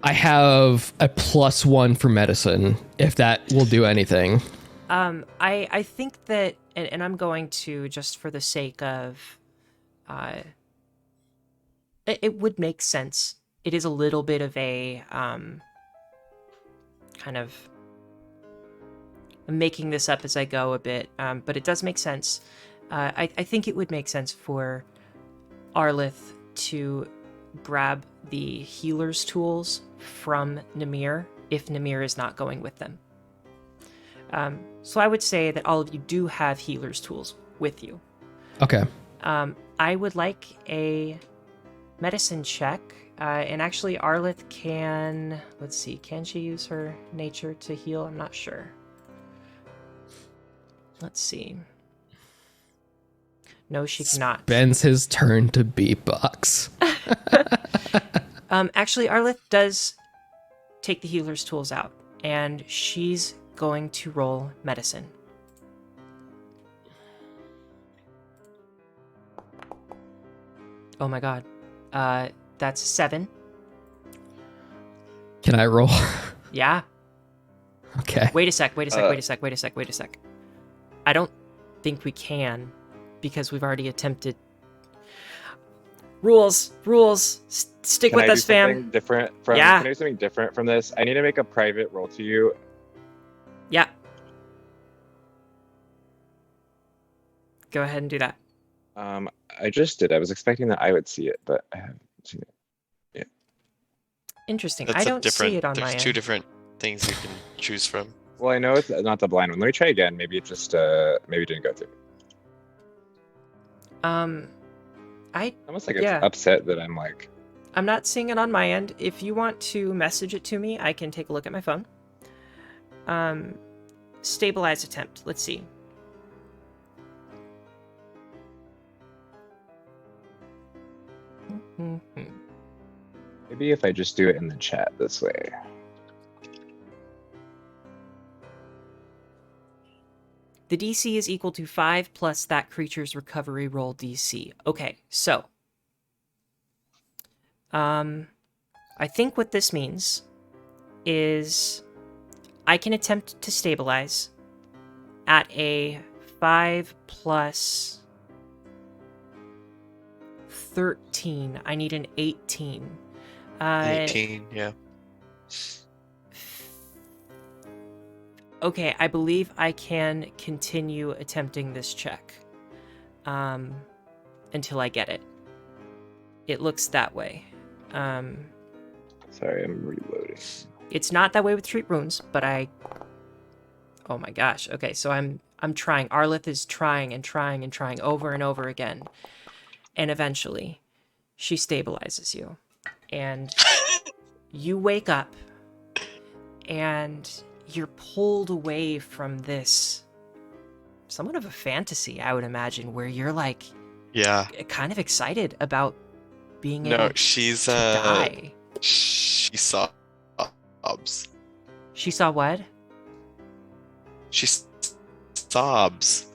I have a +1 for medicine, if that will do anything. I think that, and I'm going to, just for the sake of, it would make sense. It is a little bit of a, kind of, I'm making this up as I go a bit, but it does make sense. I think it would make sense for Arleth to grab the healer's tools from Namir if Namir is not going with them. So I would say that all of you do have healer's tools with you. Okay. I would like a medicine check. And actually, Arleth can... Let's see. Can she use her nature to heal? I'm not sure. Let's see. No, she cannot. Spends his turn to beatbox. Actually, Arleth does take the healer's tools out. And she's going to roll medicine. Oh my god. That's 7. Can I roll? Yeah. Okay. Wait a sec. I don't think we can, because we've already attempted. Rules. Stick with us, fam. Different from, Yeah. Can I do something different from this? I need to make a private roll to you. Yeah. Go ahead and do that. I just did. I was expecting that I would see it, but I haven't seen it. Interesting. That's I don't see it on my There's end. 2 different things you can choose from. Well, I know it's not the blind one. Let me try again. Maybe it just maybe it didn't go through. Almost like it's upset that I'm like. I'm not seeing it on my end. If you want to message it to me, I can take a look at my phone. Stabilize attempt. Let's see. Maybe if I just do it in the chat this way. The DC is equal to 5 plus that creature's recovery roll DC. Okay, so. I think what this means is I can attempt to stabilize at a 5 plus 13. I need an 18. 18, yeah. Okay, I believe I can continue attempting this check until I get it. It looks that way. Sorry, I'm reloading. It's not that way with treat runes, but oh my gosh. Okay, so I'm trying. Arleth is trying and trying and trying over and over again. And eventually, she stabilizes you. And you wake up and you're pulled away from this somewhat of a fantasy, I would imagine, where you're like, Yeah. kind of excited about being able No, she's to die. She saw sobs. She saw what? She sobs,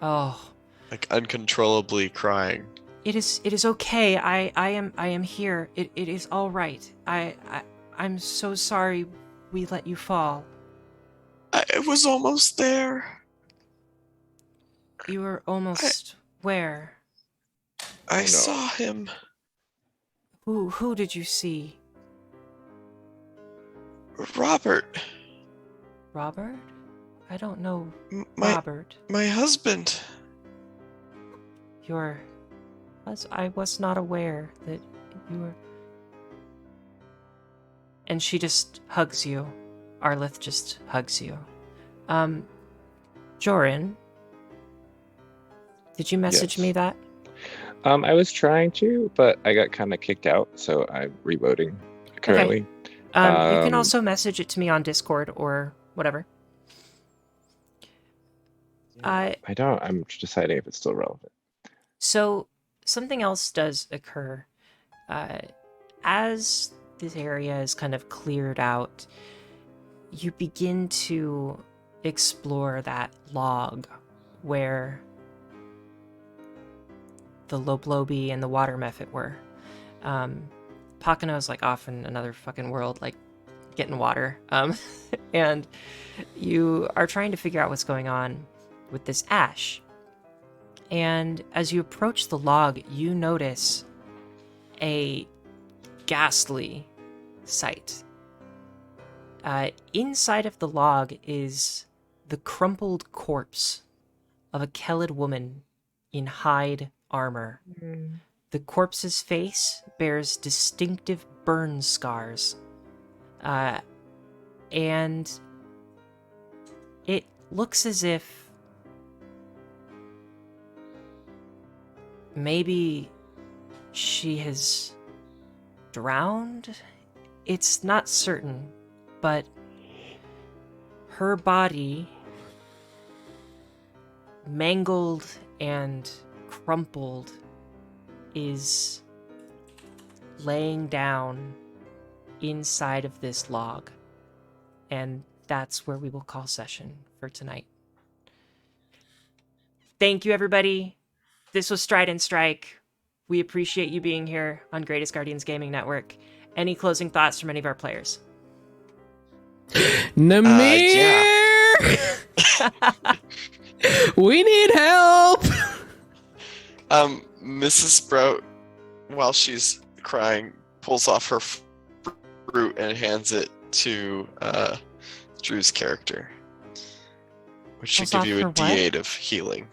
Oh, like uncontrollably crying. it is okay. I am here. It is all right. I'm so sorry we let you fall. I was almost there. You were almost where? I no. saw him. Who did you see? Robert. Robert? I don't know My Robert. my husband. I was not aware that you were. And she just hugs you. Arleth just hugs you. Jorin, did you message Yes. me that? I was trying to, but I got kind of kicked out, so I'm reloading. currently. You can also message it to me on Discord or whatever. I don't. I'm deciding if it's still relevant. So something else does occur. As this area is kind of cleared out, you begin to explore that log where the Loblobi and the water mephit were. Pakano's like off in another fucking world, like getting water. And you are trying to figure out what's going on with this ash. And as you approach the log, you notice a ghastly sight. Inside of the log is the crumpled corpse of a Kelid woman in hide armor. The corpse's face bears distinctive burn scars. And it looks as if maybe she has drowned? It's not certain, but her body, mangled and crumpled, is laying down inside of this log. And that's where we will call session for tonight. Thank you, everybody. This was Stride and Strike. We appreciate you being here on Greatest Guardians Gaming Network. Any closing thoughts from any of our players? Namir! We need help! Mrs. Sprout, while she's crying, pulls off her fruit and hands it to Drew's character, which should Pulls give you off a her what? D8 of healing.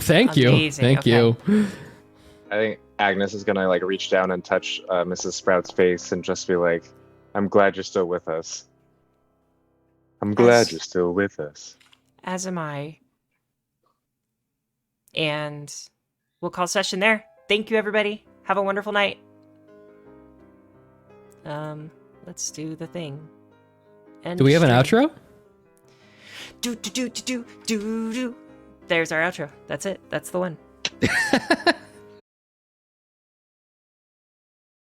Thank you. Amazing. Thank Okay. you. I think Agnes is gonna like reach down and touch Mrs. Sprout's face and just be like, "I'm glad you're still with us. I'm glad you're still with us." As am I. And we'll call session there. Thank you, everybody. Have a wonderful night. Let's do the thing. Do we have an outro? Do. There's our outro. That's it. That's the one.